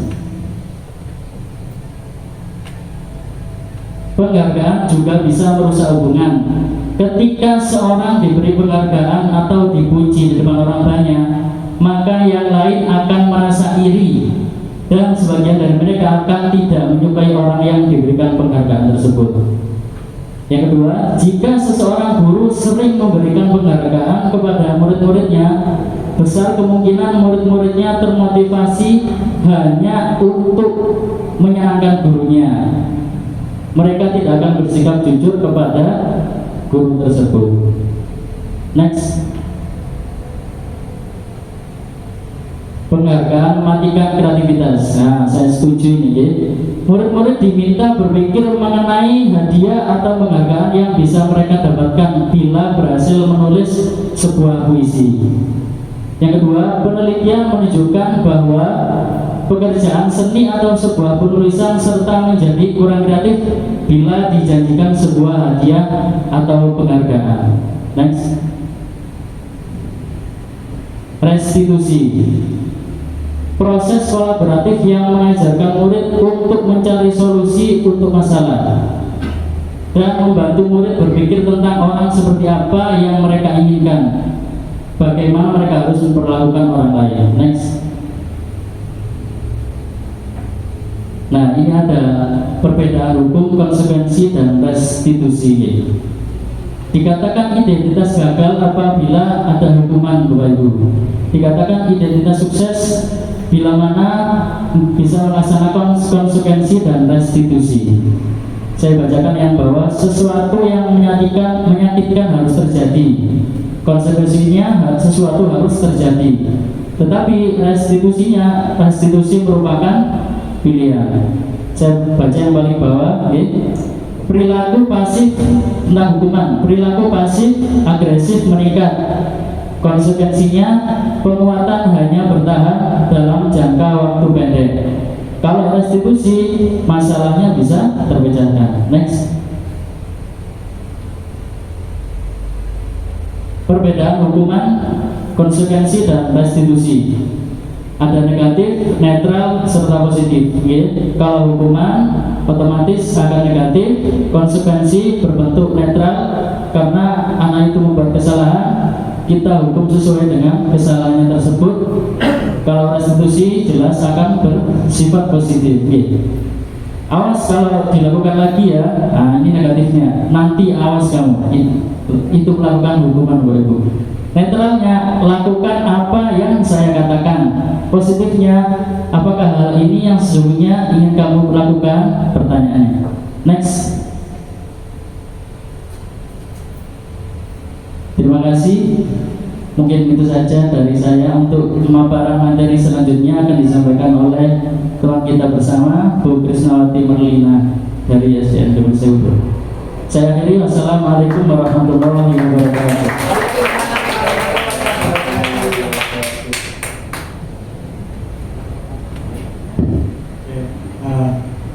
Penghargaan juga bisa merusak hubungan. Ketika seorang diberi penghargaan atau dipuji di depan orang banyak, maka yang lain akan merasa iri dan sebagian dari mereka akan tidak menyukai orang yang diberikan penghargaan tersebut. Yang kedua, jika seseorang guru sering memberikan penghargaan kepada murid-muridnya, besar kemungkinan murid-muridnya termotivasi hanya untuk menyenangkan gurunya. Mereka tidak akan bersikap jujur kepada guru tersebut. Next. Penghargaan mematikan kreativitas. Nah, saya setuju ini ya. Murid-murid diminta berpikir mengenai hadiah atau penghargaan yang bisa mereka dapatkan bila berhasil menulis sebuah puisi. Yang kedua, penelitian menunjukkan bahwa pekerjaan seni atau sebuah penulisan serta menjadi kurang kreatif bila dijanjikan sebuah hadiah atau penghargaan. Next. Restitusi. Proses kolaboratif yang mengajarkan murid untuk mencari solusi untuk masalah dan membantu murid berpikir tentang orang seperti apa yang mereka inginkan, bagaimana mereka harus memperlakukan orang lain. Next. Nah, ini ada perbedaan hukum, konsekuensi, dan restitusi. Dikatakan identitas gagal apabila ada hukuman, Bapak Ibu. Dikatakan identitas sukses bila mana bisa melaksanakan konsekuensi dan restitusi. Saya bacakan yang bawah. Sesuatu yang menyakitkan harus terjadi. Konsekuensinya sesuatu harus terjadi. Tetapi restitusi merupakan pilihan. Saya baca yang paling bawah. Perilaku pasif tentang hukuman. Perilaku pasif agresif meningkat. Konsekuensinya penguatan hanya bertahan dalam jangka waktu pendek. Kalau restitusi, masalahnya bisa terpecahkan. Next. Perbedaan hukuman, konsekuensi, dan restitusi. Ada negatif, netral, serta positif. Kalau hukuman otomatis akan negatif, konsekuensi berbentuk netral karena anak itu membuat kesalahan, kita hukum sesuai dengan kesalahannya tersebut. Kalau restitusi jelas akan bersifat positif. Awas kalau dilakukan lagi ya. Nah, ini negatifnya. Nanti awas kamu. Itu melakukan hukuman, Bapak Ibu. Netralnya, lakukan apa yang saya katakan. Positifnya, apakah hal ini yang sesungguhnya ingin kamu lakukan? Pertanyaannya. Next. Terima kasih. Mungkin itu saja dari saya. Untuk pemaparan materi selanjutnya akan disampaikan oleh teman kita bersama, Bu Krisnawati Merlina dari SDN Kebun Sewu. Saya akhiri. Wassalamualaikum warahmatullahi wabarakatuh.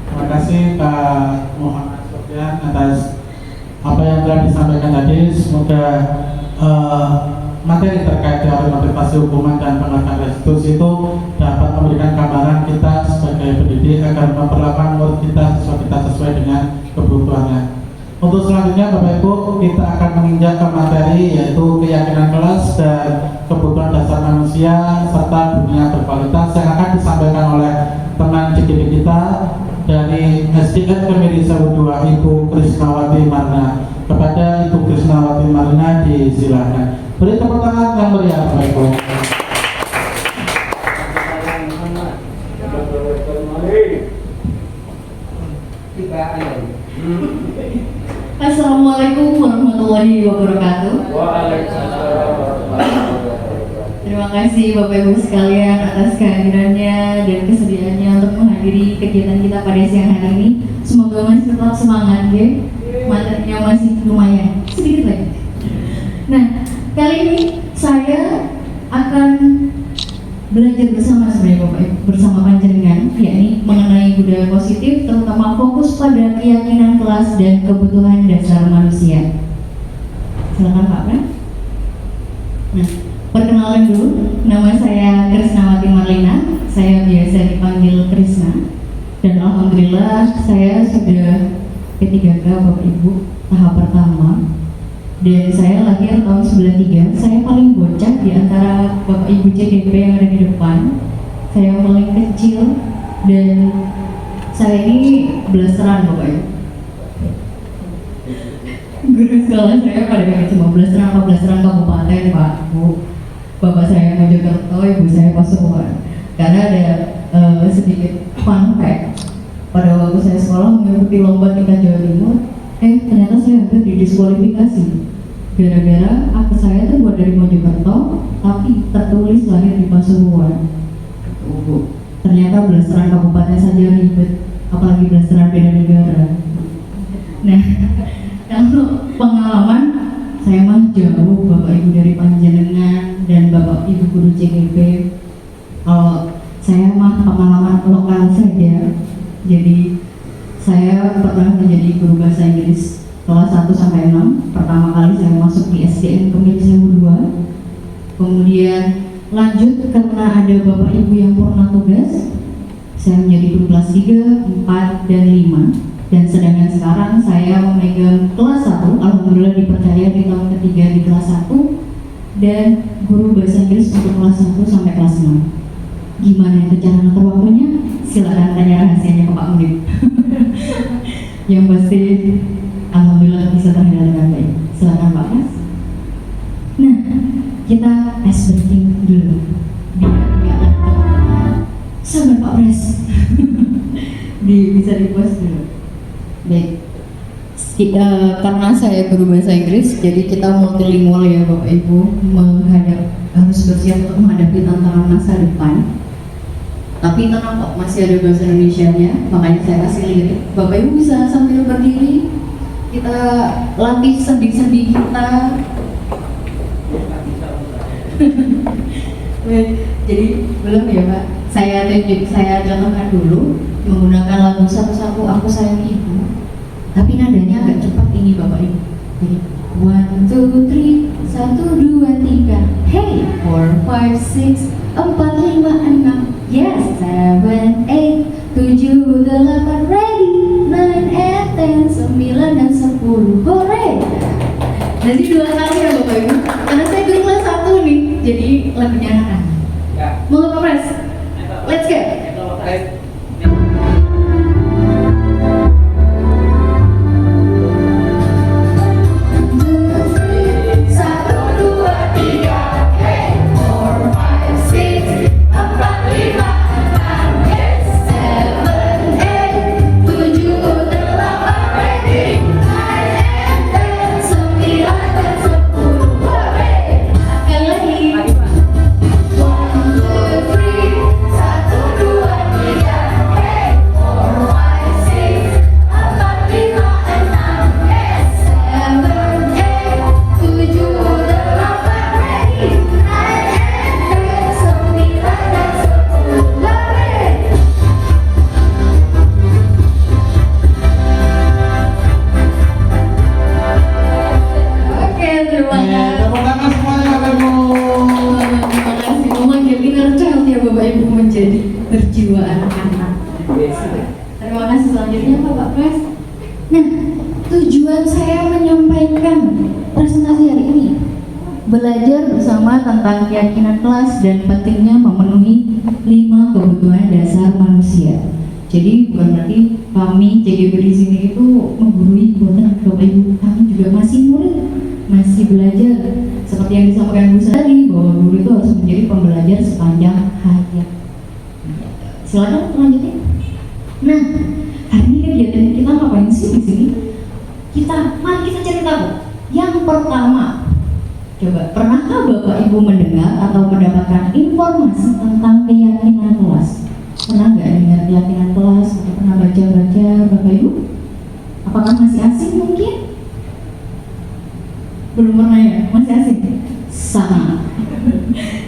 Terima kasih Pak Muhammad Sofyan atas apa yang telah disampaikan tadi. Semoga materi terkait teori motivasi hukuman dan penghargaan restitusi itu dapat memberikan gambaran kita sebagai pendidik agar memperlakukan murid kita sesuai dengan kebutuhannya. Untuk selanjutnya Bapak Ibu, kita akan menginjak ke materi yaitu keyakinan kelas dan kebutuhan dasar manusia serta dunia berkualitas yang akan disampaikan oleh teman didik kita dari SDN Kemiri Sewu 2, Ibu Krisnawati Marlina. Kepada Ibu Krisnawati Marlina disilakan. Beri tepuk tangan yang meriah, Bapak Ibu. Assalamualaikum warahmatullahi wabarakatuh. Terima kasih Bapak Ibu sekalian atas kehadirannya dan kesediaannya untuk menghadiri kegiatan kita pada siang hari ini. Semoga masih tetap semangat ya. Materinya masih lumayan, sedikit lagi. Nah, kali ini saya akan belajar bersama sebenarnya Bapak Ibu, bersama panjenengan, yakni mengenai budaya positif, terutama fokus pada keyakinan kelas dan kebutuhan dasar manusia. Silakan Pak Pran. Nah, perkenalan dulu, nama saya Krisnawati Marlina, saya biasa dipanggil Krisna. Dan alhamdulillah saya sudah P3K Bapak Ibu tahap pertama. Dan saya lahir tahun 93, saya paling bocah di antara Bapak Ibu CGP yang ada di depan. Saya paling kecil dan saya ini blasteran Bapak Ibu. Guru sekolah saya pada cuma blasteran kabupaten Pak Bu. Bapak saya Mojokerto, ibu saya Pasuruan. Karena ada sedikit fun fact. Pada waktu saya sekolah mengikuti lomba tingkat Jawa Timur, ternyata saya hampir didiskualifikasi. Gara-gara akte saya tuh buat dari Mojokerto, tapi tertulis lahir di Pasuruan. Ternyata blasteran kabupaten saja ribet, apalagi blasteran beda negara. Nah, kalau pengalaman saya mah jauh Bapak Ibu dari panjenengan dan Bapak Ibu guru CGP. Kalau saya mah pengalaman lokal saja. Jadi saya pernah menjadi guru bahasa Inggris kelas 1 sampai 6. Pertama kali saya masuk di SDN Kemiri Sewu 2. Kemudian lanjut karena ada Bapak Ibu yang purna tugas, saya menjadi guru kelas 3, 4, dan 5. Dan sedangkan sekarang saya memegang kelas 1, alhamdulillah dipercaya di tahun ketiga di kelas 1 dan guru bahasa Inggris untuk kelas 1 sampai kelas 6. Gimana itu cara ngatur waktunya? Silakan tanya rahasianya ke Pak Munib. Yang pasti alhamdulillah bisa terhindar dengan baik. Silakan Pak Mas. Nah, kita ice breaking dulu biar nggak ngantuk. Sabar Pak Pres. Bisa di-post dulu. Baik, karena saya guru bahasa Inggris, jadi kita multilingual ya Bapak Ibu, harus bersiap untuk menghadapi tantangan masa depan. Tapi tenang kok, masih ada bahasa Indonesianya, makanya saya kasih lirik. Bapak Ibu bisa sambil berdiri, kita latih sendi-sendi kita. Jadi belum ya Pak, saya contohkan dulu menggunakan lagu Satu-Satu Aku Sayang Ibu. Tapi nadanya agak cepat ini Bapak Ibu. Jadi 1, 2, 3, 1, 2, 3. Hey, 4, 5, 6, 4, 5, 6. Yes, 7, 8, 7, 8, ready. 9, 10, 9 dan 10. Hore. Jadi 2 kali ya Bapak Ibu. Karena saya guru kelas 1 nih, jadi lebih nyaman. Mau Pak Pres? Let's go. Terima kasih selanjutnya Pak Pres. Nah, tujuan saya menyampaikan presentasi hari ini belajar bersama tentang keyakinan kelas dan pentingnya memenuhi 5 kebutuhan dasar manusia. Jadi bukan berarti kami CGP di sini itu menggurui buatan Bapak Ibu, kami juga masih murid, masih belajar. Seperti yang disampaikan Bu tadi bahwa guru itu harus menjadi pembelajar sepanjang hayat. Silakan lanjutin. Nah, hari ini kegiatan kita ngapain sih di sini? Mari kita cari tahu. Yang pertama, coba pernahkah Bapak Ibu mendengar atau mendapatkan informasi tentang keyakinan kelas? Pernah nggak dengar keyakinan kelas atau pernah baca-baca Bapak Ibu? Apakah masih asing mungkin? Belum pernah ya? Masih asing? Sama.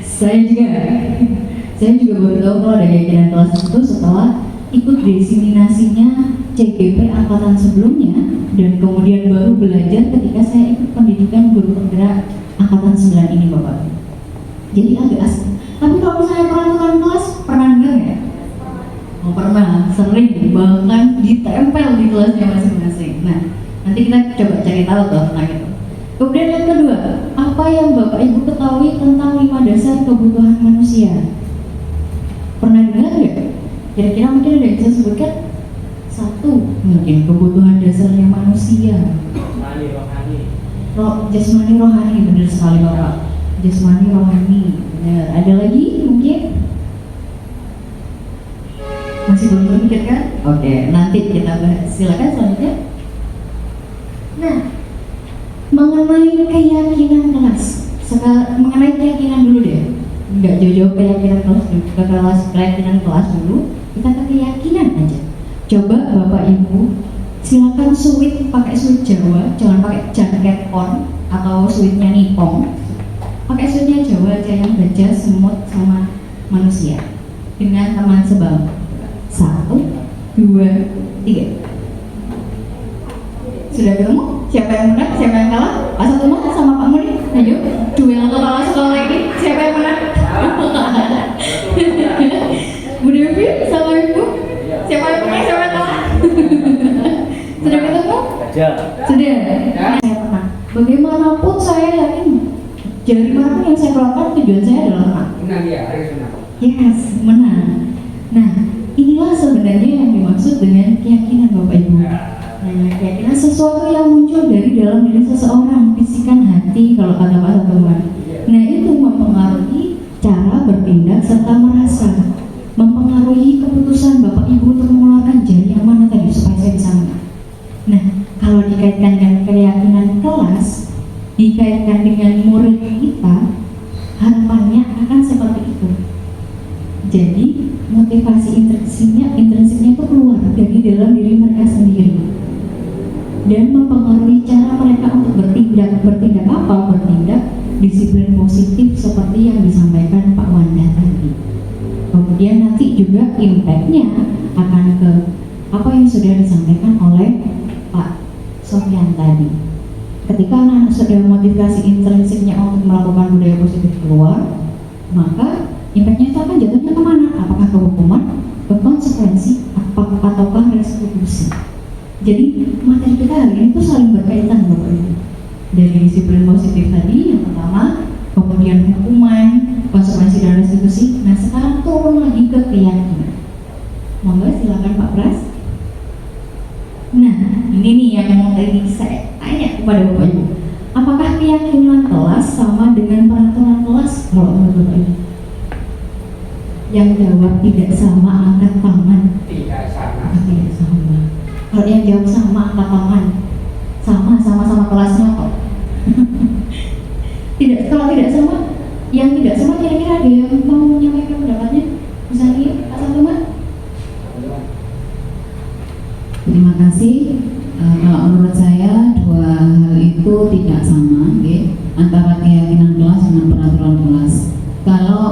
Saya juga baru tahu kalau ada keyakinan kelas itu setelah ikut diseminasinya CGP angkatan sebelumnya dan kemudian baru belajar ketika saya ikut pendidikan guru penggerak angkatan 9 ini Bapak. Jadi agak asing. Tapi kalau misalnya peraturan kelas pernah dengar ya? Oh pernah, sering, bahkan ditempel di kelasnya masing-masing. Nah, nanti kita coba cari tahu tuh tentang itu. Kemudian yang kedua, apa yang Bapak Ibu ketahui tentang 5 dasar kebutuhan manusia? Pernah dengar nggak? Kira-kira mungkin ada yang bisa sebutkan? Satu, mungkin kebutuhan dasarnya manusia. Jasmani rohani, benar sekali Bapak. Jasmani rohani, benar. Ada lagi mungkin? Masih belum terpikirkan? Oke, nanti kita bahas. Silakan selanjutnya. Nah, mengenai keyakinan kelas. Mengenai keyakinan dulu deh. Enggak jauh-jauh keyakinan kelas, keyakinan kelas dulu. Kita ke keyakinan aja. Coba Bapak Ibu silakan suit pakai suit Jawa, jangan pakai jaket on atau suitnya Nippon. Pakai suitnya Jawa aja yang baja semut sama manusia dengan teman sebang. 1, 2, 3. Sudah ketemu? Siapa yang menang? Siapa yang kalah? Pak Satuman sama Pak Muni? Ayo, duel atau kalah sekolah ini? Siapa yang menang? Bu Devi sama Ibu? Siapa yang menang? Siapa yang kalah? Sudah ketemu? Sudah. Saya pernah. Bagaimanapun saya yakin dari manapun yang saya keluarkan tujuan saya adalah menang. Menang ya, harus menang. Yes, menang. Nah, inilah sebenarnya yang dimaksud dengan keyakinan Bapak Ibu. Nah, keyakinan sesuatu yang muncul dari dalam diri seseorang, bisikan hati kalau kata Pak Satuman. Nah, itu mempengaruhi cara bertindak serta merasa, mempengaruhi keputusan Bapak Ibu untuk mengeluarkan jari yang mana tadi supaya saya bisa menang. Nah, kalau dikaitkan dengan keyakinan kelas, dikaitkan dengan murid kita, harapannya akan seperti itu. Jadi motivasi intrinsiknya itu keluar dari dalam diri mereka sendiri dan mempengaruhi cara mereka untuk bertindak disiplin positif seperti yang disampaikan Pak Wanda tadi. Kemudian nanti juga impact-nya akan ke apa yang sudah disampaikan oleh Pak Sofyan tadi. Ketika anak-anak sudah motivasi intrinsiknya untuk melakukan budaya positif keluar, maka impact-nya itu akan jatuhnya kemana? Apakah ke hukuman, ke konsekuensi, ataukah restitusi? Jadi materi kita hari ini itu saling berkaitan Bapak Ibu. Dari disiplin positif tadi yang pertama, kemudian hukuman, konsekuensi dan restitusi. Nah sekarang turun lagi ke keyakinan. Monggo silakan Pak Pras. Nah ini nih yang mau tadi saya tanya kepada Bapak Ibu. Apakah keyakinan kelas sama dengan peraturan kelas kalau menurut Bapak Ibu? Yang jawab tidak sama angkat tangan. Tidak sama. Tidak sama. Kalau yang jawab sama angkat tangan. Sama kelasnya kok. Tidak, kalau tidak sama, yang tidak sama kira-kira ada yang mau menyampaikan pendapatnya? Misalnya Pak Satuman? Terima kasih. Kalau menurut saya dua hal itu tidak sama, antara keyakinan kelas dengan peraturan kelas. Kalau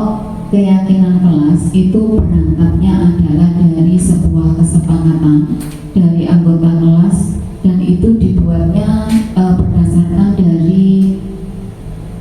keyakinan kelas itu berangkatnya adalah dari sebuah kesepakatan dari anggota kelas dan itu dibuatnya berdasarkan dari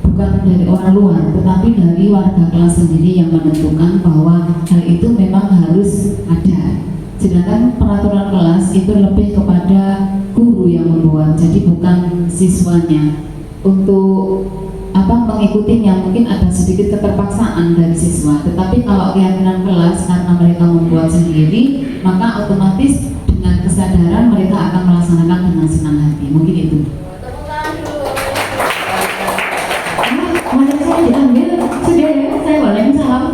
bukan dari orang luar tetapi dari warga kelas sendiri yang menentukan bahwa hal itu memang harus ada. Sedangkan peraturan kelas itu lebih kepada guru yang membuat, jadi bukan siswanya. Untuk mengikutinya mungkin ada sedikit keterpaksaan dari siswa, tetapi kalau keyakinan kelas karena mereka membuat sendiri, maka otomatis dengan kesadaran mereka akan melaksanakan dengan senang hati. Mungkin itu. Mana saya diambil sudah ya, saya boleh salam.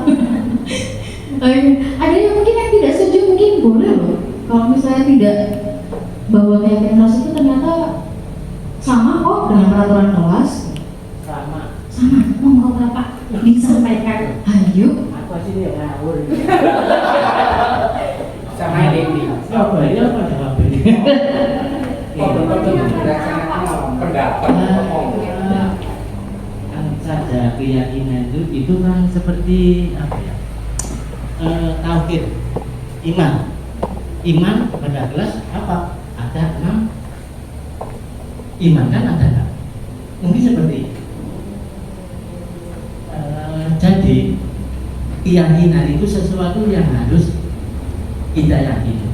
Ada yang mungkin yang tidak setuju, mungkin boleh loh. Kalau misalnya tidak bahwa keyakinan kelas itu ternyata sama kok dengan peraturan kelas. Sama, ngomong apa? Disampaikan. Ayo. Aku sih dia ngawur. Sama ini. Apa ini apa jawab ini? Pendapat. Saja keyakinan itu kan seperti apa ya? Tauhid, iman. Iman pada kelas apa? Ada 6. Iman kan ada 6. Mungkin seperti itu. Jadi keyakinan itu sesuatu yang harus kita yakini.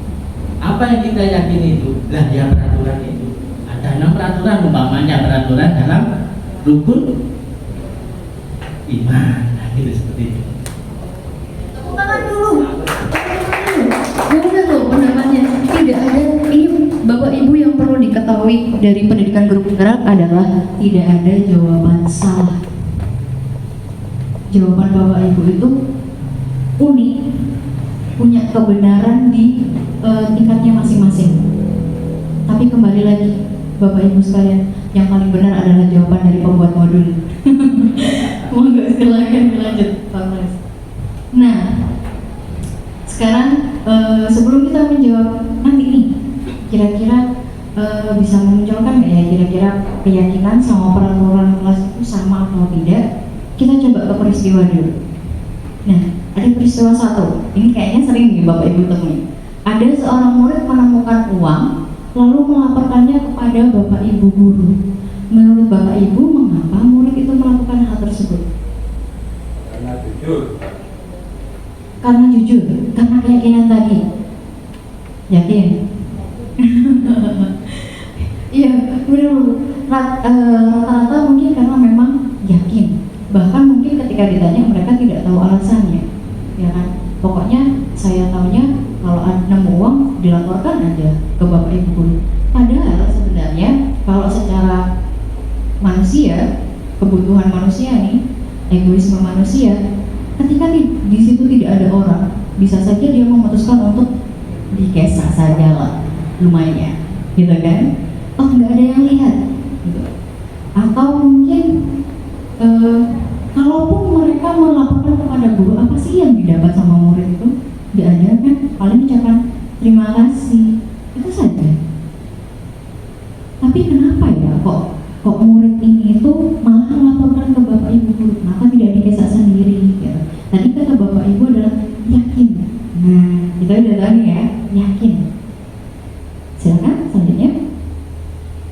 Apa yang kita yakini itu? Lah ya peraturan itu. Ada 6 peraturan, umpamanya peraturan dalam rukun iman. Nah, gitu seperti itu. Tepuk tangan dulu. Ya udah tuh pendapatnya. Tidak ada, ini Bapak Ibu yang perlu diketahui dari pendidikan guru penggerak adalah tidak ada jawaban salah. Jawaban Bapak Ibu itu unik, punya kebenaran di tingkatnya masing-masing. Tapi kembali lagi, Bapak Ibu sekalian, yang paling benar adalah jawaban dari pembuat modul. Monggo silakan dilanjut, Pak Mas. Nah, sekarang sebelum kita menjawab nanti nih, kira-kira bisa memunculkan nggak ya kira-kira keyakinan sama peraturan kelas itu sama atau tidak? Kita coba ke peristiwa dulu. Nah, ada peristiwa satu. Ini kayaknya sering nih Bapak Ibu temui. Ada seorang murid menemukan uang, lalu melaporkannya kepada Bapak Ibu guru. Menurut Bapak Ibu, mengapa murid itu melakukan hal tersebut? Karena jujur. Karena jujur, karena keyakinan tadi. Yakin? Iya, benar. Rata-rata mungkin karena memang yakin. Bahkan mungkin ketika ditanya mereka tidak tahu alasannya, ya kan? Pokoknya saya tahunya kalau nemu uang dilaporkan aja ke Bapak Ibu guru. Padahal sebenarnya kalau secara manusia, kebutuhan manusia nih, egoisme manusia, ketika di situ tidak ada orang, bisa saja dia memutuskan untuk dikesa saja lah, lumayan, gitu kan? Oh, nggak ada yang lihat, gitu. Atau mungkin kalaupun mereka melaporkan kepada guru, apa sih yang didapat sama murid itu? Nggak ada kan? Paling ucapan terima kasih, itu saja. Tapi kenapa ya kok murid ini itu malah melaporkan ke Bapak Ibu guru? Kenapa tidak dikesa sendiri? Gitu. Tadi kata Bapak Ibu adalah yakin. Nah, kita udah tahu nih ya, yakin. Silakan selanjutnya.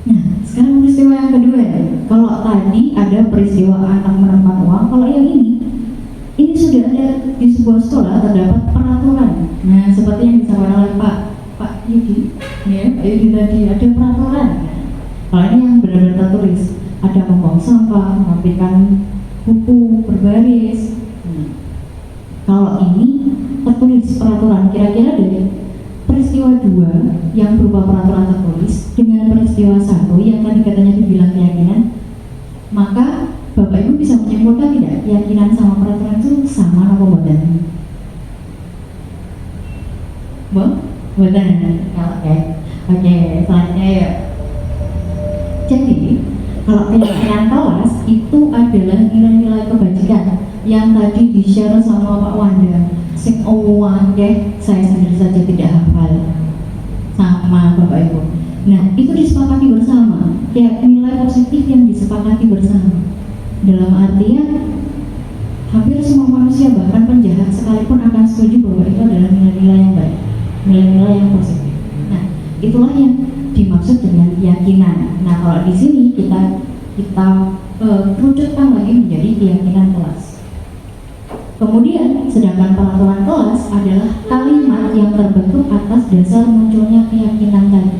Nah, sekarang peristiwa yang kedua ya. Kalau tadi ada peristiwa anak menemukan uang, kalau yang ini sudah ada di sebuah sekolah terdapat peraturan. Nah, seperti yang disampaikan oleh Pak Yudi, ya, Pak Yudi tadi ada peraturan. Kalau ini yang benar-benar tertulis, ada membuang sampah, merapikan buku berbaris. Kalau ini tertulis peraturan, kira-kira dari peristiwa 2 yang berupa peraturan tertulis dengan peristiwa 1 yang tadi katanya dibilang keyakinan, maka Bapak Ibu bisa menyimpulkan tidak keyakinan sama peraturan itu sama atau buatan? Buatan. Oke, selanjutnya ya. Jadi kalau keyakinan kelas itu adalah nilai-nilai kebajikan yang tadi di-share sama Pak Wanda. Sing saya sendiri saja tidak hafal sama Bapak Ibu. Nah, itu disepakati bersama. Ya, nilai positif yang disepakati bersama. Dalam artian hampir semua manusia, bahkan penjahat sekalipun akan setuju bahwa itu adalah nilai-nilai yang baik, nilai-nilai yang positif. Nah, itulah yang dimaksud dengan keyakinan. Nah, kalau di sini kita kerucutkan lagi menjadi keyakinan kelas. Kemudian, sedangkan peraturan kelas adalah kalimat yang terbentuk atas dasar munculnya keyakinan tadi.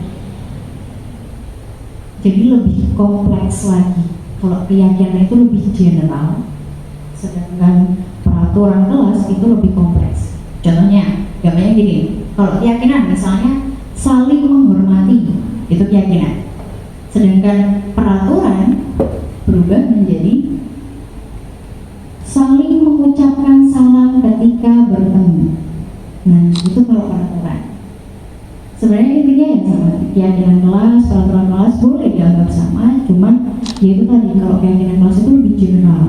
Jadi lebih kompleks lagi. Kalau keyakinan itu lebih general, sedangkan peraturan kelas itu lebih kompleks. Contohnya, gambarnya gini. Kalau keyakinan misalnya saling menghormati, itu keyakinan. Sedangkan peraturan berubah menjadi saling mengucapkan salam ketika bertemu. Nah, itu kalau peraturan. Sebenarnya intinya yang sama, keyakinan kelas, peraturan kelas boleh dianggap sama, cuman yaitu tadi kalau keyakinan kelas itu lebih general,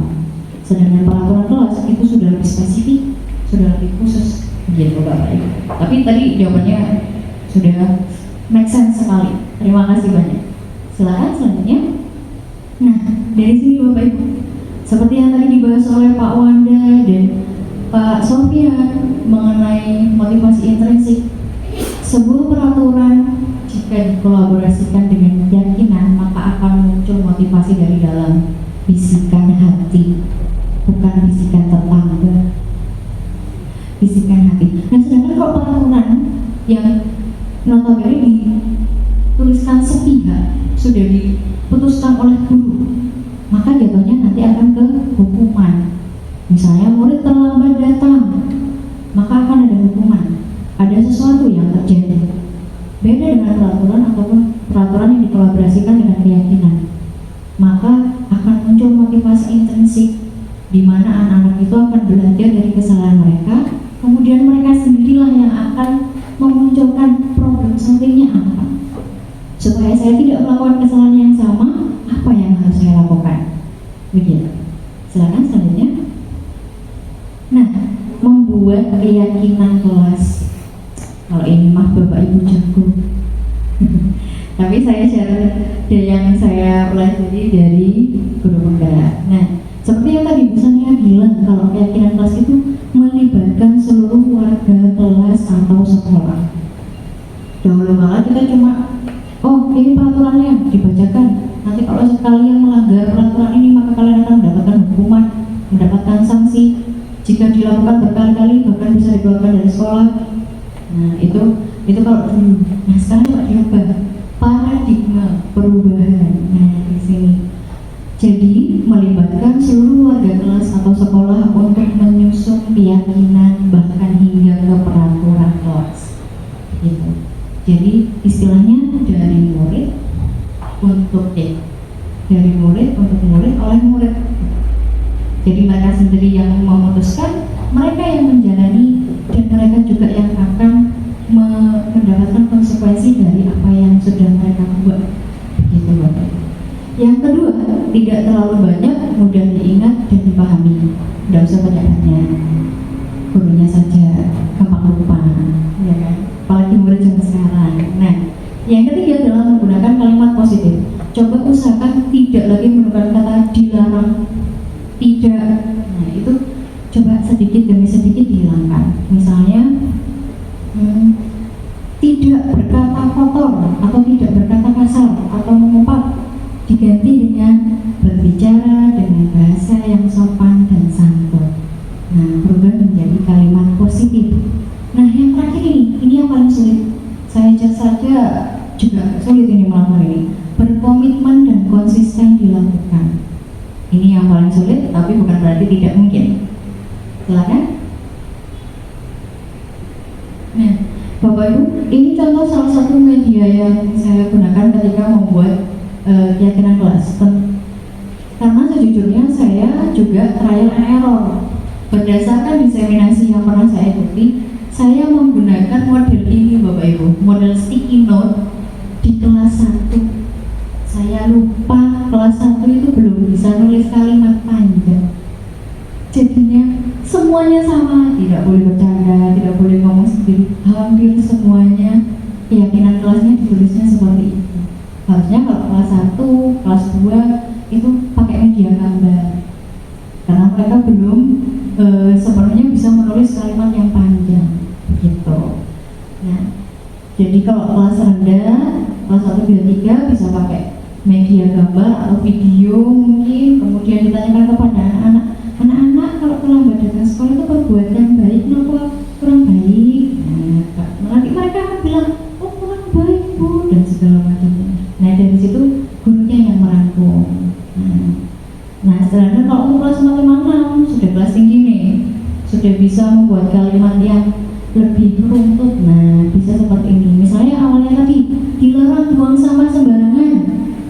sedangkan peraturan kelas itu sudah lebih spesifik, sudah lebih khusus, gitu Bapak Ibu. Tapi tadi jawabannya sudah make sense sekali. Terima kasih banyak. Silakan selanjutnya. Nah, dari sini Bapak Ibu, seperti yang tadi dibahas oleh Pak Wanda dan Pak Sofian mengenai motivasi intrinsik, sebuah peraturan jika dikolaborasikan dengan keyakinan maka akan muncul motivasi dari dalam bisikan hati, bukan bisikan tetangga, bisikan hati. Nah, sedangkan kalau peraturan yang notabene dituliskan sepihak sudah diputuskan oleh guru, maka jatuhnya nanti akan ke hukuman. Misalnya murid terlambat datang, maka akan ada hukuman. Ada sesuatu yang terjadi. Beda dengan peraturan ataupun peraturan yang dikolaborasikan dengan keyakinan, maka akan muncul motivasi intrinsik di mana anak-anak itu akan belajar dari kesalahan mereka, kemudian mereka sendirilah yang akan memunculkan problem solvingnya apa. Supaya saya tidak melakukan kesalahan yang sama, apa yang harus saya lakukan? Begitu. Silakan selanjutnya. Nah, membuat keyakinan kelas. Kalau ini mah Bapak Ibu jago. Tapi saya share dari yang saya pelajari dari guru penggerak. Nah, seperti yang tadi Bu Sania bilang, kalau keyakinan kelas itu melibatkan seluruh warga kelas atau sekolah. Dahulu kala kita cuma, oh ini peraturannya dibacakan. Nanti kalau sekalian melanggar peraturan ini maka kalian akan mendapatkan hukuman, mendapatkan sanksi. Jika dilakukan berkali-kali bahkan bisa dikeluarkan dari sekolah. Nah itu kalau dulu. Nah sekarang coba diubah paradigma perubahan. Nah di sini. Jadi melibatkan seluruh warga kelas atau sekolah untuk menyusun keyakinan bahkan hingga ke peraturan kelas. Gitu. Jadi istilahnya dari murid untuk dari murid untuk murid oleh murid. Jadi mereka sendiri yang memutuskan, mereka yang menjalani, dan mereka juga yang akan mendapatkan konsekuensi dari apa yang sudah mereka buat. Gitu Bapak. Yang kedua, tidak terlalu banyak, mudah diingat dan dipahami. Tidak usah banyak-banyak. Gurunya saja gampang lupa, ya kan? Apalagi murid zaman sekarang. Nah, yang ketiga adalah menggunakan kalimat positif. Coba usahakan tidak lagi menggunakan kata dilarang, tidak. Nah itu coba sedikit demi sedikit dihilangkan. Misalnya tidak berkata kotor atau tidak berkata kasar atau mengumpat, diganti dengan berbicara dengan bahasa yang sopan dan santun. Nah berubah menjadi kalimat positif. Nah yang terakhir ini yang paling sulit. Saya saja juga sulit ini melakukan ini. Berkomitmen dan konsisten dilakukan. Ini yang paling sulit, tapi bukan berarti tidak mungkin. Silakan. Nah, Bapak Ibu, ini contoh salah satu media yang saya gunakan ketika membuat keyakinan kelas. Karena sejujurnya saya juga trial and error. Berdasarkan diseminasi yang pernah saya ikuti, saya menggunakan model ini Bapak Ibu, model sticky note di kelas 1. Saya lupa kelas 1 itu belum bisa nulis kalimat panjang. Jadinya semuanya sama, tidak boleh bercanda, tidak boleh ngomong sendiri. Hampir semuanya keyakinan kelasnya ditulisnya seperti itu. Harusnya kalau kelas 1, kelas 2 itu pakai media gambar. Karena mereka belum sebenarnya bisa menulis kalimat yang panjang gitu. Nah, jadi kalau kelas rendah, kelas 1, 2, 3 bisa pakai media gambar atau video mungkin. Kemudian ditanyakan kepada anak-anak kalau terlambat datang sekolah itu perbuatan baik atau kurang baik. Nah, nanti mereka akan bilang, oh kurang baik Bu, dan segala macamnya. Nah dari situ gurunya yang merangkum. Nah sedangkan kalau untuk kelas 5, sudah kelas tinggi nih, sudah bisa membuat kalimat yang lebih runtut. Nah bisa seperti ini. Misalnya awalnya tadi dilarang buang sampah sembarangan,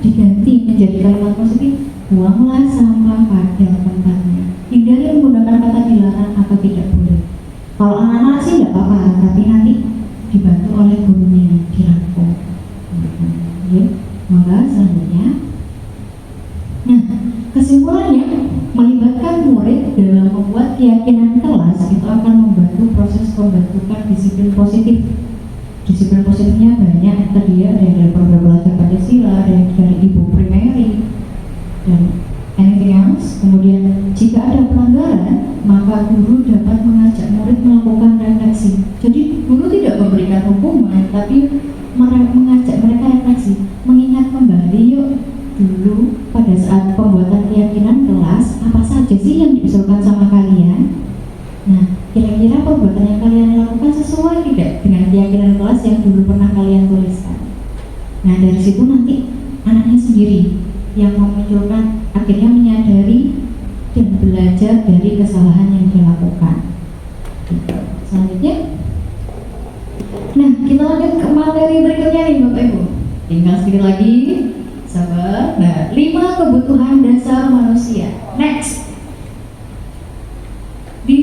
diganti menjadi kalimat positif, buanglah sampah pada tempatnya. Hindari menggunakan kata dilarang atau tidak boleh. Kalau anak-anak sih tidak apa-apa, tapi nanti dibantu oleh gurunya dirangkum. Ya, maka selanjutnya. Nah, kesimpulannya melibatkan murid dalam membuat keyakinan kelas itu akan membantu proses pembentukan disiplin positif. Disiplin positifnya banyak, tadi ya, ada yang dari program belajar Pancasila, ada yang dari Ibu Primary, dan anything else. Kemudian jika ada pelanggaran, maka guru dapat mengajak murid melakukan refleksi. Jadi guru tidak memberikan memberikan hukuman, tapi mengajak mereka refleksi, mengingat kembali yuk dulu pada saat pembuatan keyakinan kelas apa saja sih yang diusulkan sama kalian. Nah, kira-kira perbuatan yang kalian lakukan sesuai tidak dengan keyakinan kelas yang dulu pernah kalian tuliskan. Nah, dari situ nanti anaknya sendiri yang memunculkan, akhirnya menyadari dan belajar dari kesalahan yang dilakukan. Selanjutnya, nah kita lanjut ke materi berikutnya nih Bapak Ibu. Tinggal sedikit lagi, sabar. Nah, 5 kebutuhan dasar manusia. Next. Di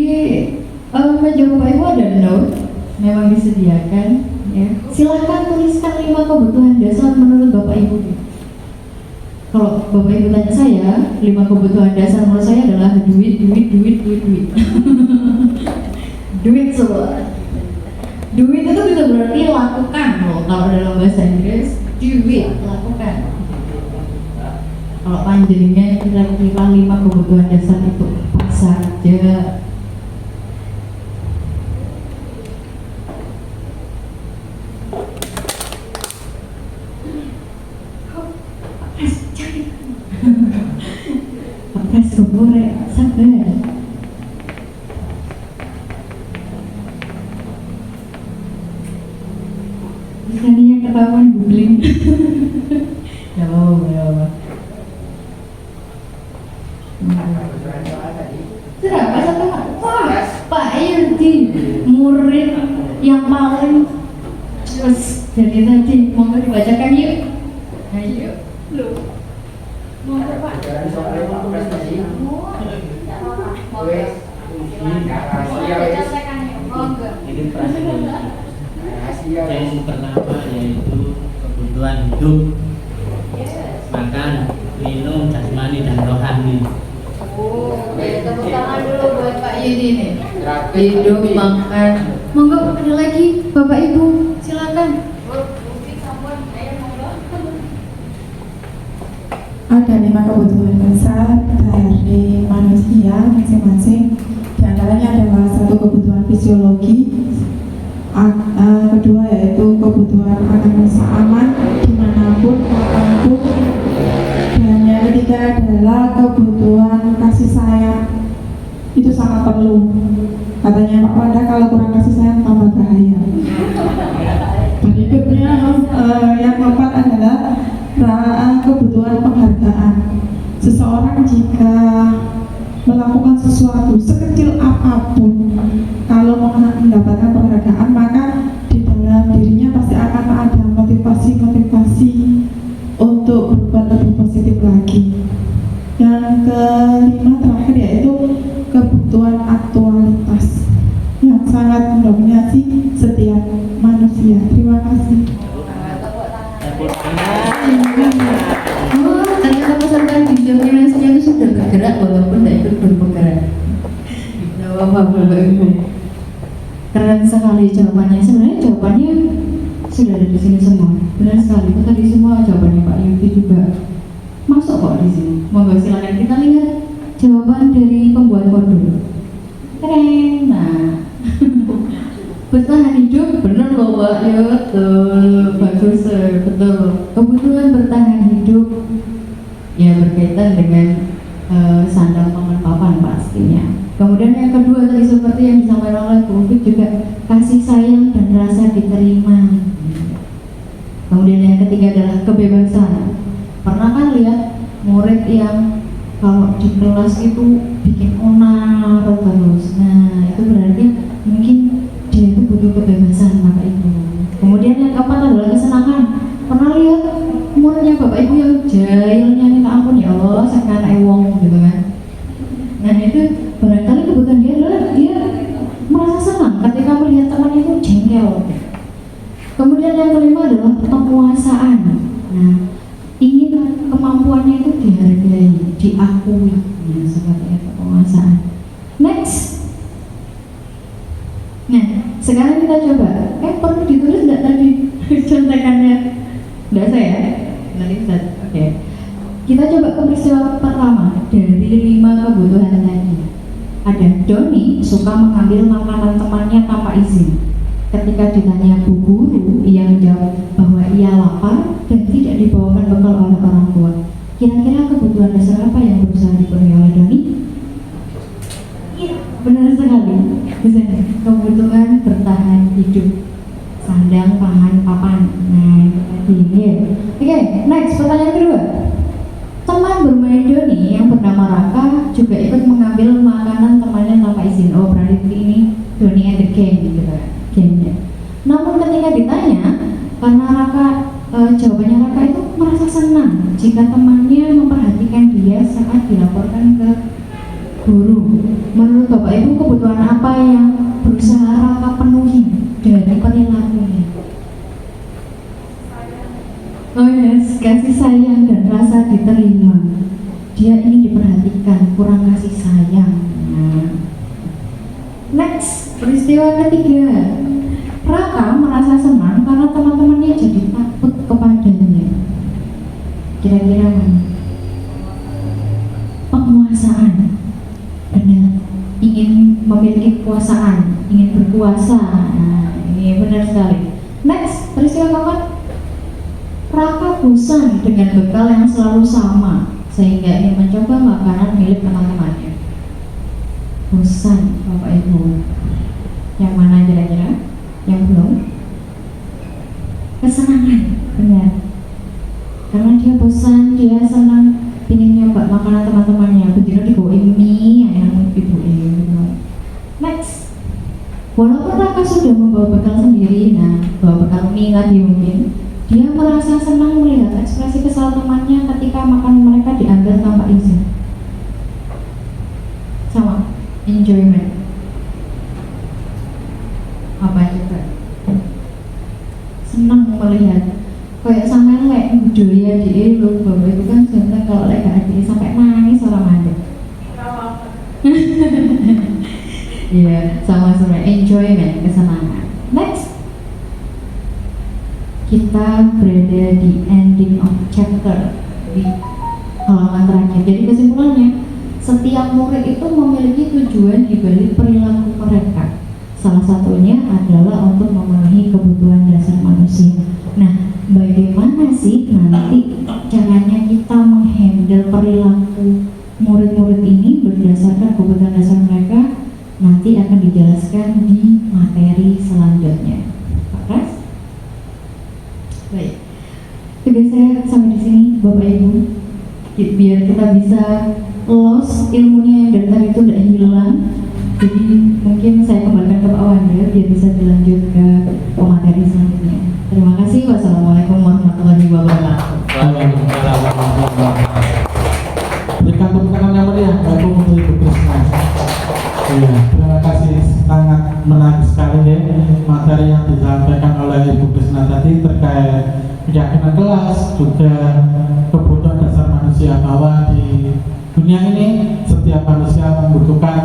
meja Bapak Ibu ada note, memang disediakan. Ya. Silahkan tuliskan 5 kebutuhan dasar menurut Bapak Ibu. Kalau Bapak Ibu tanya saya, 5 kebutuhan dasar menurut saya adalah duit. Duit semua. Duit itu bisa berarti lakukan loh. Kalau dalam bahasa Inggris, duit lakukan. Kalau panjangnya kira-kira 5 kebutuhan dasar itu apa saja? Apres kubur sabar. Misalnya ketahuan googling. Ya apa. Sudah apa satu? Wah, Pak Yudi, murid yang paling terus dari tadi mau dibacakan yuk. Ayo, lu. Mau Pak? Yang pertama yaitu kebutuhan hidup, makan, minum, jasmani dan rohani. Tepuk tangan dulu buat Pak Yudi nih. Hidup, makan. Monggo ada lagi Bapak Ibu, silakan. Ada 5 kebutuhan dasar dari manusia masing-masing. Di antaranya adalah 1 kebutuhan fisiologi, kedua yaitu kebutuhan akan rasa aman dimanapun, kapanpun, dan yang ketiga adalah kebutuhan kasih sayang. Itu sangat perlu. Katanya Pak Wanda, kalau kurang kasih sayang tambah bahaya. Berikutnya yang keempat adalah kebutuhan penghargaan. Seseorang jika melakukan sesuatu sekecil apapun, kalau mendapatkan penghargaan, maka di dalam dirinya pasti akan ada motivasi untuk berbuat lebih positif lagi. Yang kelima terakhir yaitu kebutuhan aktualitas yang sangat mendominasi setiap manusia. Terima kasih. Oh, ternyata peserta diskriminasinya itu sudah bergerak walaupun tidak ikut bergerak. Jawab Bapak Ibu. Keren sekali jawabannya. Sebenarnya jawabannya sudah ada di sini semua. Benar sekali. Itu tadi semua jawabannya Pak Yuki juga masuk kok di sini. Monggo silakan kita lihat jawaban dari pembuat modul. Keren. Nah. Bertahan hidup, benar loh Pak, ya betul, bagus betul. Kebutuhan bertahan hidup ya berkaitan dengan sandang pangan papan pastinya. Kemudian yang kedua tadi seperti yang disampaikan oleh Bu Ufik juga kasih sayang dan rasa diterima. Kemudian yang ketiga adalah kebebasan. Pernah kan lihat murid yang kalau di kelas itu bikin onar terus. Nah itu berarti mungkin dia itu butuh kebebasan Bapak Ibu. Kemudian yang keempat adalah kesenangan. Pernah lihat muridnya Bapak Ibu yang jahilnya nih, ampun ya Allah, sekarang ewong gitu kan. Nah itu barangkali kebutuhan dia adalah dia merasa senang ketika melihat temannya itu jengkel. Kemudian yang kelima adalah penguasaan. Nah ingin kemampuannya itu dihargai, diakui, ya, seperti itu penguasaan. Next. Nah, sekarang kita coba. Perlu ditulis enggak tadi contekannya? Enggak saya. Nanti bisa. Oke. Kita coba ke peristiwa pertama dari 5 kebutuhan tadi. Ada Doni suka mengambil makanan temannya tanpa izin. ketika ditanya Bu Guru, ia menjawab bahwa ia lapar dan tidak dibawakan bekal oleh orang tua. Kira-kira kebutuhan dasar apa yang berusaha dipenuhi oleh Doni? Iya, benar sekali. Misalnya, kebutuhan bertahan hidup, sandang, pangan, papan. Nah, tadi ya. Oke, next, pertanyaan kedua. Teman bermain Doni yang bernama Raka juga ikut mengambil makanan temannya tanpa izin. Oh, berarti ini Doni and the Gang gitu kan, gangnya. Namun ketika ditanya, karena jawabannya Raka itu merasa senang jika temannya memperhatikan dia saat dilaporkan ke guru. Menurut Bapak Ibu, kebutuhan apa yang berusaha Raka penuhi dari perilakunya? Oh yes, kasih sayang dan rasa diterima. Dia ingin diperhatikan, kurang kasih sayang. Next, peristiwa ketiga. Raka merasa senang karena teman-temannya jadi takut kepadanya. Kira-kira mana? Penguasaan. Benar. Ingin memiliki kekuasaan, ingin berkuasa. Nah, ini benar sekali. Next, peristiwa keempat. Raka bosan dengan bekal yang selalu sama sehingga ingin mencoba makanan milik teman-temannya. Bosan, Bapak Ibu. Yang mana kira-kira? Yang belum? Kesenangan, benar. Karena dia bosan, dia senang ingin nyoba makanan teman-temannya. Begitu dibawain mie yang ibuin. Next, walaupun Raka sudah membawa bekal sendiri, bawa bekal mie tadi mungkin, dia merasa senang melihat ekspresi kesal temannya ketika makan mereka diambil tanpa izin. Sama, enjoyment. Apa juga? Senang melihat. Kayak sama lek budaya di lu, Bapak itu kan sebenarnya kalau lek gak ada sampai nangis orang mandek. Iya, sama sebenarnya enjoyment, kesenangan. Next. Kita berada di ending of chapter, di halaman terakhir. Jadi kesimpulannya, setiap murid itu memiliki tujuan di balik perilaku mereka. Salah satunya adalah untuk memenuhi kebutuhan dasar manusia. Nah, bagaimana sih nanti caranya kita menghandle perilaku murid-murid ini berdasarkan kebutuhan dasar mereka? Nanti akan dijelaskan di materi selanjutnya. Pak Pras? Baik, tugas saya sampai di sini, Bapak Ibu. Biar kita bisa lost ilmunya yang dari tadi itu tidak hilang. Jadi mungkin saya kembalikan ke Pak Wanda biar bisa dilanjut ke pemateri selanjutnya. Terima kasih. Wassalamualaikum warahmatullahi wabarakatuh. Waalaikumsalam warahmatullahi wabarakatuh. Berikan tepuk tangan yang meriah bagi untuk Ibu Krisna. Iya, terima kasih, sangat menarik sekali ya materi yang disampaikan oleh Ibu Krisna tadi terkait keyakinan kelas, juga kebutuhan dasar manusia, bahwa di dunia ini setiap manusia membutuhkan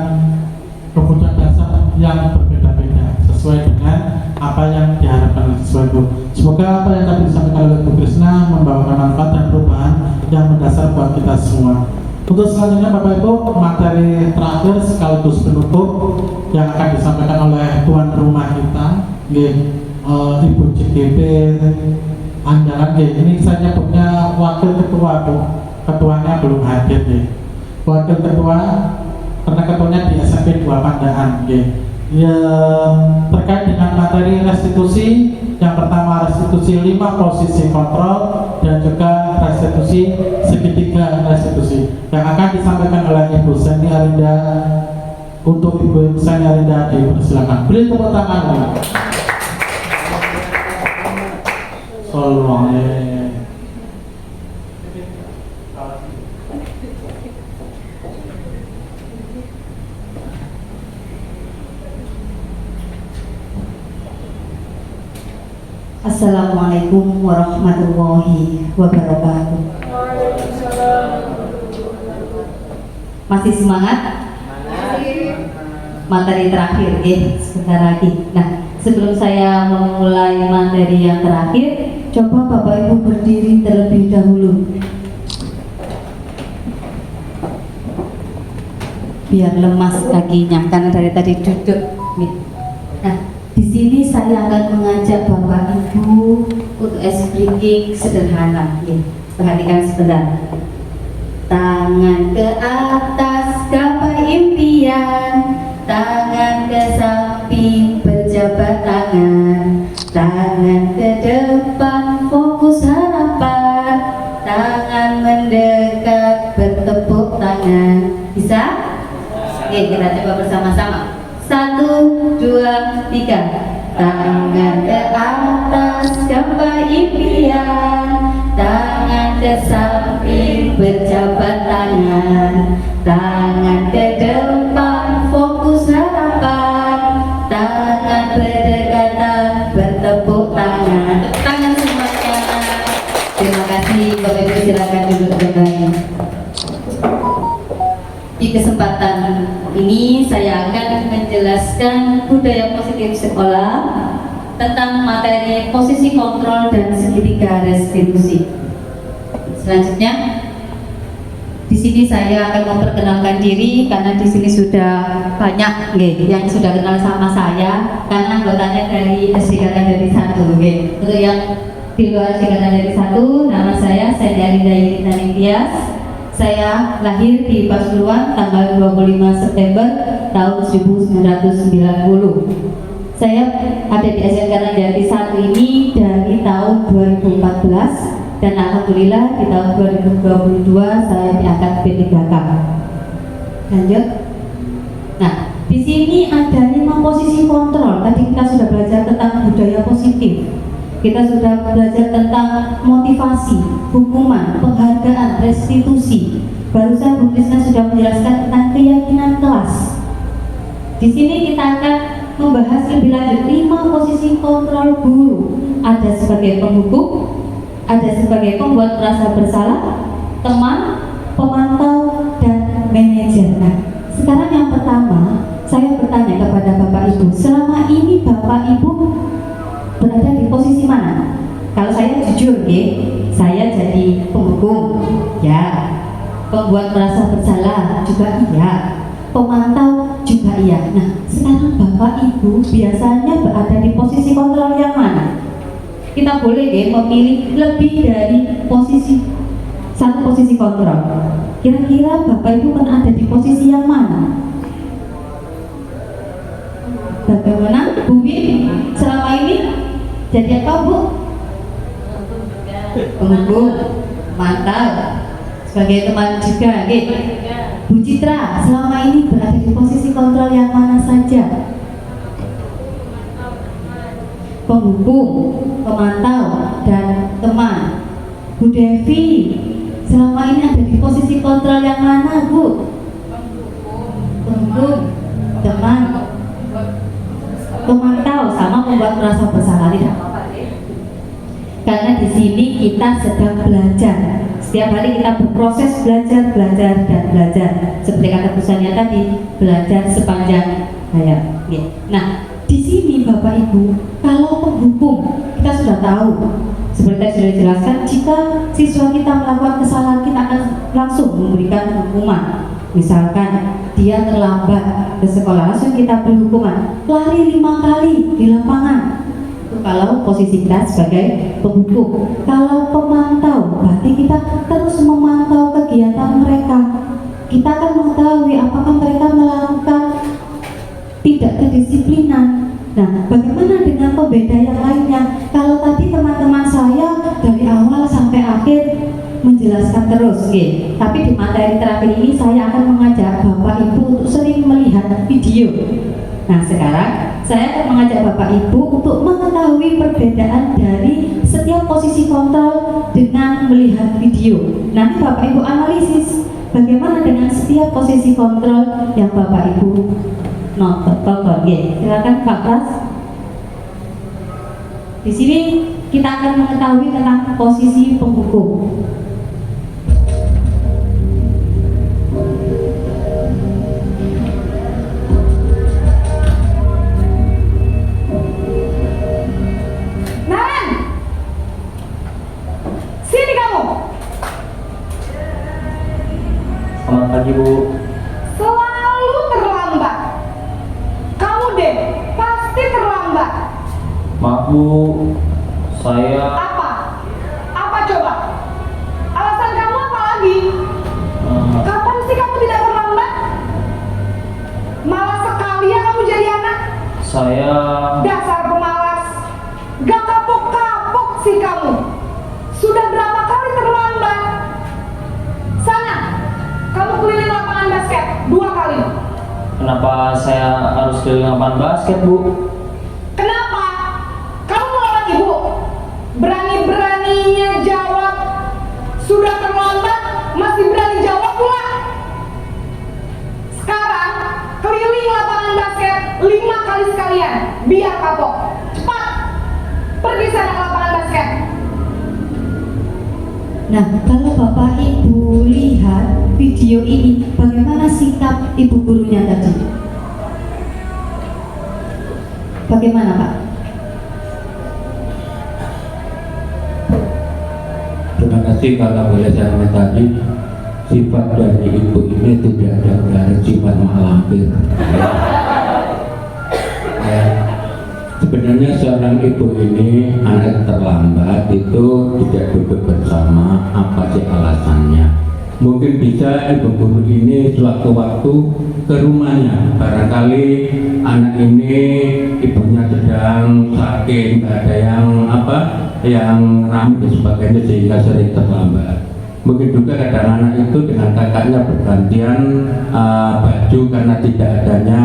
kebutuhan dasar yang berbeda-beda sesuai dengan apa yang diharapkan oleh siswa itu. Semoga apa yang tadi disampaikan oleh Bu Krisna membawakan manfaat dan perubahan yang mendasar buat kita semua. Untuk selanjutnya Bapak Ibu, materi terakhir sekaligus penutup yang akan disampaikan oleh tuan rumah kita, Ibu CGP Andalan. Ini saya nyebutnya wakil ketua, Bu. Ketuanya belum hadir. Wakil ketua, karena ketuanya di SMP 2 Pandaan. Ya, terkait dengan materi restitusi, yang pertama restitusi 5 posisi kontrol dan juga restitusi segitiga restitusi yang akan disampaikan oleh Ibu Seni Arinda. Untuk Ibu Seni Arinda dipersilakan. Beri tepuk tangan. Assalamualaikum warahmatullahi wabarakatuh. Masih semangat? Materi terakhir, sebentar lagi. Nah, sebelum saya memulai materi yang terakhir, coba Bapak Ibu berdiri terlebih dahulu. Biar lemas kakinya, karena dari tadi duduk. Nah, di sini saya akan mengajak Bapak Ibu untuk ice breaking sederhana. Ya, perhatikan sebentar. Tangan ke atas gapai impian, tangan ke samping berjabat tangan, tangan ke depan fokus harapan, tangan mendekat bertepuk tangan. Bisa? Oke, kita coba bersama-sama. 1, 2, 3. Tangan ke atas gapai impian, tangan ke samping berjabat tangan, tangan ke depan fokus harapan, tangan berdekatan bertepuk tangan. Tepuk tangan semuanya. Terima kasih. Bapak Ibu silakan duduk kembali. Di kesempatan ini saya akan menjelaskan budaya positif sekolah tentang materi posisi kontrol dan segitiga restitusi. Selanjutnya, di sini saya akan memperkenalkan diri karena di sini sudah banyak yang sudah kenal sama saya karena anggotanya dari SD Karangdari 1. Untuk yang di luar SD Karangdari 1, nama saya Arinda Yirita Ningtyas. Saya lahir di Pasuruan tanggal 25 September tahun 1990. Saya ada di SDN Karangdari 1 ini dari tahun 2014 dan alhamdulillah di tahun 2022 saya diangkat P3K. Lanjut. Nah, di sini ada 5 posisi kontrol. Tadi kita sudah belajar tentang budaya positif. Kita sudah belajar tentang motivasi, hukuman, penghargaan, restitusi. Barusan Bu Krisna sudah menjelaskan tentang keyakinan kelas. Di sini kita akan membahas lebih lanjut 5 posisi kontrol guru. Ada sebagai penghukum, ada sebagai pembuat merasa bersalah, teman, pemantau, dan manajer. Nah, sekarang yang pertama, saya bertanya kepada Bapak Ibu, selama ini Bapak Ibu berada di posisi mana? Kalau saya jujur, saya jadi penghukum, ya. Pembuat merasa bersalah juga iya, pemantau juga iya. Nah, sekarang Bapak Ibu biasanya berada di posisi kontrol yang mana? Kita boleh memilih lebih dari satu posisi kontrol. Kira-kira Bapak Ibu pernah ada di posisi yang mana? Bagaimana Bu Win selama ini jadi apa Bu? Penghukum, mantap. Sebagai teman juga, Bu Citra selama ini berada di posisi kontrol yang mana saja? Penghukum, pemantau, dan teman. Bu Devi selama ini ada di posisi kontrol yang mana Bu? Penghukum, teman, pemantau, sama membuat merasa bersalah. Tidak apa-apa, karena di sini kita sedang belajar. Setiap hari kita berproses belajar dan belajar. Seperti kata pesannya tadi, belajar sepanjang hayat. Nah, di sini Bapak Ibu, kalau penghukum kita sudah tahu, seperti yang sudah dijelaskan, jika siswa kita melakukan kesalahan, kita akan langsung memberikan hukuman. Misalkan dia terlambat ke sekolah, langsung kita beri hukuman, lari 5 kali di lapangan. Itu kalau posisi kita sebagai penghukum. Kalau pemantau, berarti kita terus memantau kegiatan mereka. Kita akan mengetahui apakah mereka melakukan tidak kedisiplinan. Nah, bagaimana dengan pembeda yang lainnya? Kalau tadi teman-teman saya dari awal sampai akhir menjelaskan terus, tapi di materi terakhir ini saya akan mengajak Bapak Ibu untuk sering melihat video. Nah, sekarang saya akan mengajak Bapak Ibu untuk mengetahui perbedaan dari setiap posisi kontrol dengan melihat video. Nanti Bapak Ibu analisis bagaimana dengan setiap posisi kontrol yang Bapak Ibu tonton. Silakan Pak Pras. Di sini kita akan mengetahui tentang posisi penghukum. Selamat pagi Bu. Selalu terlambat. Kamu deh pasti terlambat. Bu, saya Apa coba? Alasan kamu apa lagi? Kapan sih kamu tidak terlambat? Malas sekali ya kamu jadi anak. saya Dasar pemalas. Gak kapok-kapok sih kamu. Sudah berapa kali terlambat? Sana, kamu keliling lapangan basket 2 kali. Kenapa saya harus keliling lapangan basket, Bu? Kenapa? Kamu melawan ibu? Berani-beraninya jawab. Sudah terlambat, masih berani jawab pula. Sekarang, keliling lapangan basket 5 kali sekalian. Biar kapok. Cepat. Pergi sana ke lapangan basket. Nah, kalau Bapak Ibu lihat video ini, bagaimana sikap ibu gurunya tadi? Bagaimana, Pak? Terima kasih. Kalau boleh saya komentari, sifat dari ibu ini tidak ada dari sifat malampir. Sebenarnya seorang ibu ini anak terlambat itu tidak duduk bersama, apa sih alasannya? Mungkin bisa ibu guru ini sewaktu-waktu ke rumahnya, barangkali anak ini ibunya sedang sakit, nggak ada yang ramai dan sebagainya sehingga sering terlambat. Mungkin juga kadang anak itu dengan kakaknya bergantian baju karena tidak adanya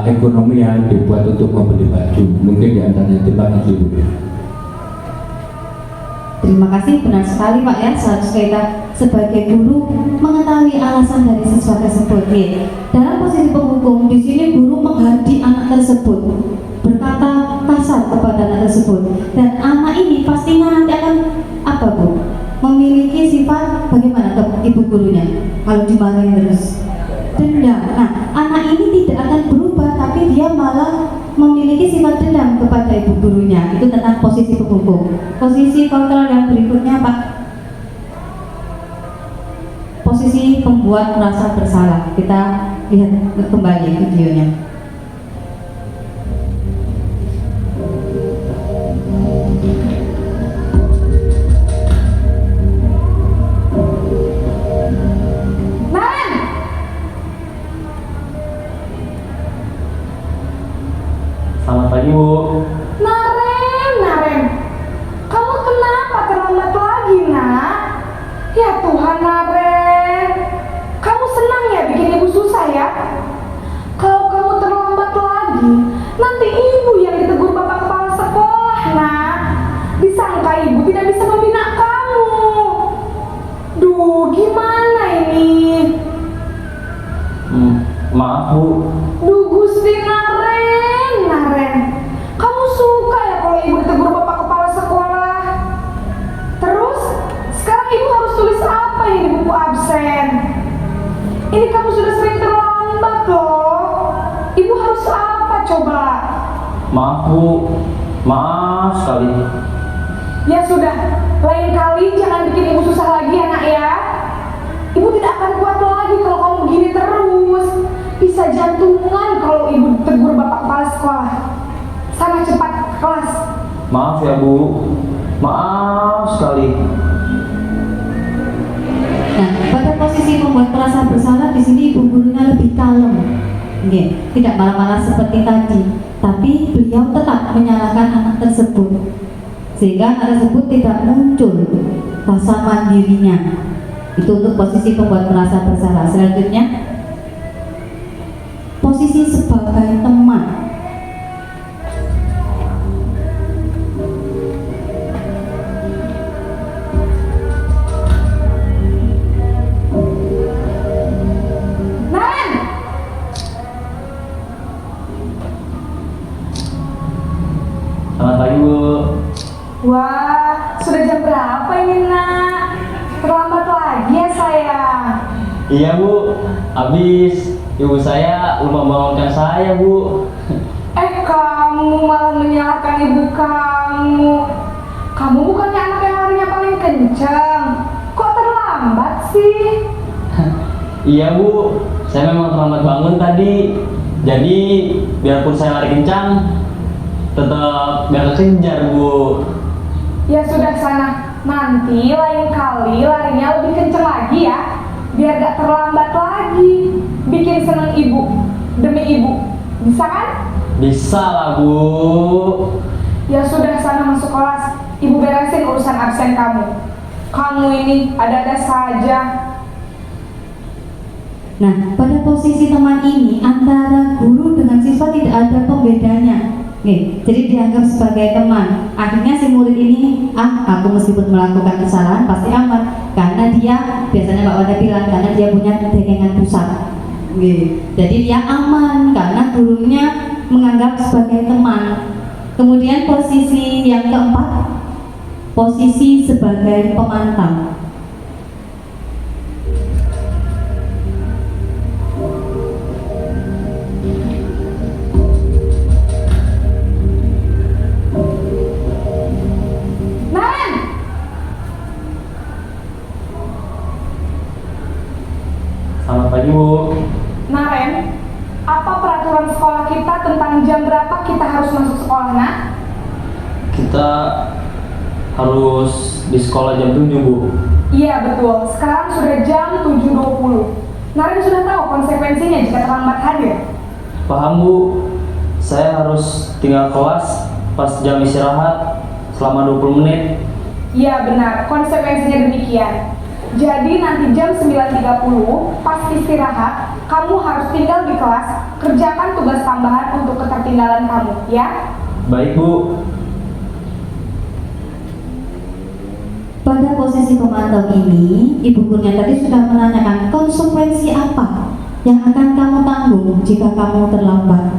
ekonomi yang dibuat untuk membeli baju. Mungkin di antaranya. Terima kasih, Bu. Terima kasih, benar sekali Pak ya. Seharusnya kita sebagai guru mengetahui alasan dari siswa tersebut. Dalam posisi penghukum, di sini guru menghardi anak tersebut, berkata kasar kepada anak tersebut, dan anak ini pastinya nanti akan apa, Bu? Memiliki sifat bagaimana ke ibu gurunya kalau dimarahin terus? Dendam. Nah, anak ini tidak akan berubah, tapi dia malah memiliki sifat dendam kepada ibu gurunya. Itu tentang posisi penghukum. Posisi kontrol yang berikutnya, Pak. Posisi pembuat merasa bersalah. Kita lihat kembali videonya. Selamat pagi, Bu. Naren, kamu kenapa terlambat lagi, nak? Ya Tuhan, Naren, kamu senang ya bikin ibu susah ya? Kalau kamu terlambat lagi, nanti ibu yang ditegur bapak kepala sekolah, nak. Disangka ibu tidak bisa membina kamu. Duh, gimana ini? Maaf, Bu. Duh, Gusti Naren, kamu suka ya kalau ibu ditegur bapak kepala sekolah? Terus, sekarang ibu harus tulis apa ini di buku absen? Ini kamu sudah sering terlambat loh. Ibu harus apa coba? Maaf, Bu. Maaf sekali. Ya sudah, lain kali jangan bikin ibu susah lagi ya, nak ya. Ibu tidak akan kuat lagi kalau kamu begini terus. Bisa jantungan kalau ibu tegur bapak kepala sekolah. Sana cepat ke kelas. Maaf ya, Bu. Maaf sekali. Nah, pada posisi membuat merasa bersalah di sini ibu gurunya lebih kalem. Tidak marah-marah seperti tadi, tapi beliau tetap menyalahkan anak tersebut, sehingga anak tersebut tidak muncul rasa mandirinya. Itu untuk posisi pembuat merasa bersalah. Selanjutnya, posisi sebagai teman. Selamat pagi, Bu. Wah, sudah jam berapa ini, nak? Terlambat lagi ya, sayang? Iya, Bu. Habis ibu saya lupa bangunkan saya, Bu. Kamu malah menyalahkan ibu kamu. Kamu bukannya anak yang larinya paling kencang. Kok terlambat sih? Iya, Bu. Saya memang terlambat bangun tadi. Jadi biarpun saya lari kencang, tetap gak kekejar Bu. Ya sudah sana, nanti lain kali larinya lebih kenceng lagi ya, biar gak terlambat lagi. Bikin seneng ibu, demi ibu, bisa kan? Bisa lah Bu. Ya sudah sana masuk kelas, ibu beresin urusan absen kamu. Kamu ini ada-ada saja. Nah, pada posisi teman ini antara guru dengan siswa tidak ada pembedanya. Nih, jadi dianggap sebagai teman. Akhirnya si murid ini, aku meskipun melakukan kesalahan pasti aman, karena dia biasanya Pak Wanda bilang karena dia punya dekengan pusat. Jadi dia aman karena gurunya menganggap sebagai teman. Kemudian posisi yang keempat, posisi sebagai pemantau. Naren! Selamat pagi Bu. Naren, apa peraturan sekolah kita tentang jam berapa kita harus masuk sekolah, nak? Kita harus di sekolah jam 7 Bu. Iya betul, sekarang sudah jam 7.20. Naren sudah tahu konsekuensinya jika terlambat hadir? Paham Bu. Saya harus tinggal kelas pas jam istirahat selama 20 menit. Iya benar, konsekuensinya demikian. Jadi nanti jam 9.30 pas istirahat, kamu harus tinggal di kelas, kerjakan tugas tambahan untuk ketertinggalan kamu, ya? Baik Bu. Pada posisi pemantau ini, Ibu gurunya tadi sudah menanyakan konsekuensi apa yang akan kamu tanggung jika kamu terlambat.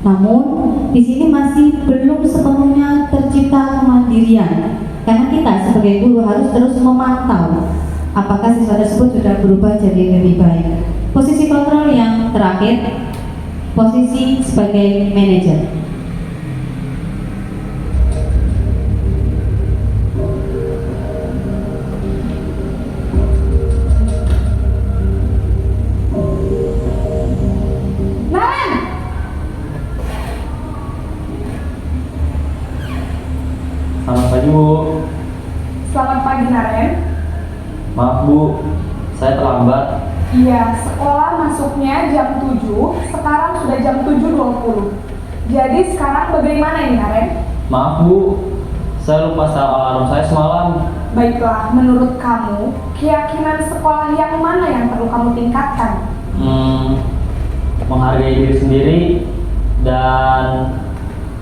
Namun, di sini masih belum sepenuhnya tercipta kemandirian, karena kita sebagai guru harus terus memantau apakah siswa tersebut sudah berubah jadi lebih baik. Posisi kontrol yang terakhir, posisi sebagai manajer. Naren! Selamat pagi Bu. Selamat pagi Naren. Maaf Bu, saya terlambat. Iya, sekolah masuknya jam 7, sekarang sudah jam 7.20. Jadi sekarang bagaimana ini Naren? Maaf Bu, saya lupa setel alarm saya semalam. Baiklah, menurut kamu, keyakinan sekolah yang mana yang perlu kamu tingkatkan? Menghargai diri sendiri dan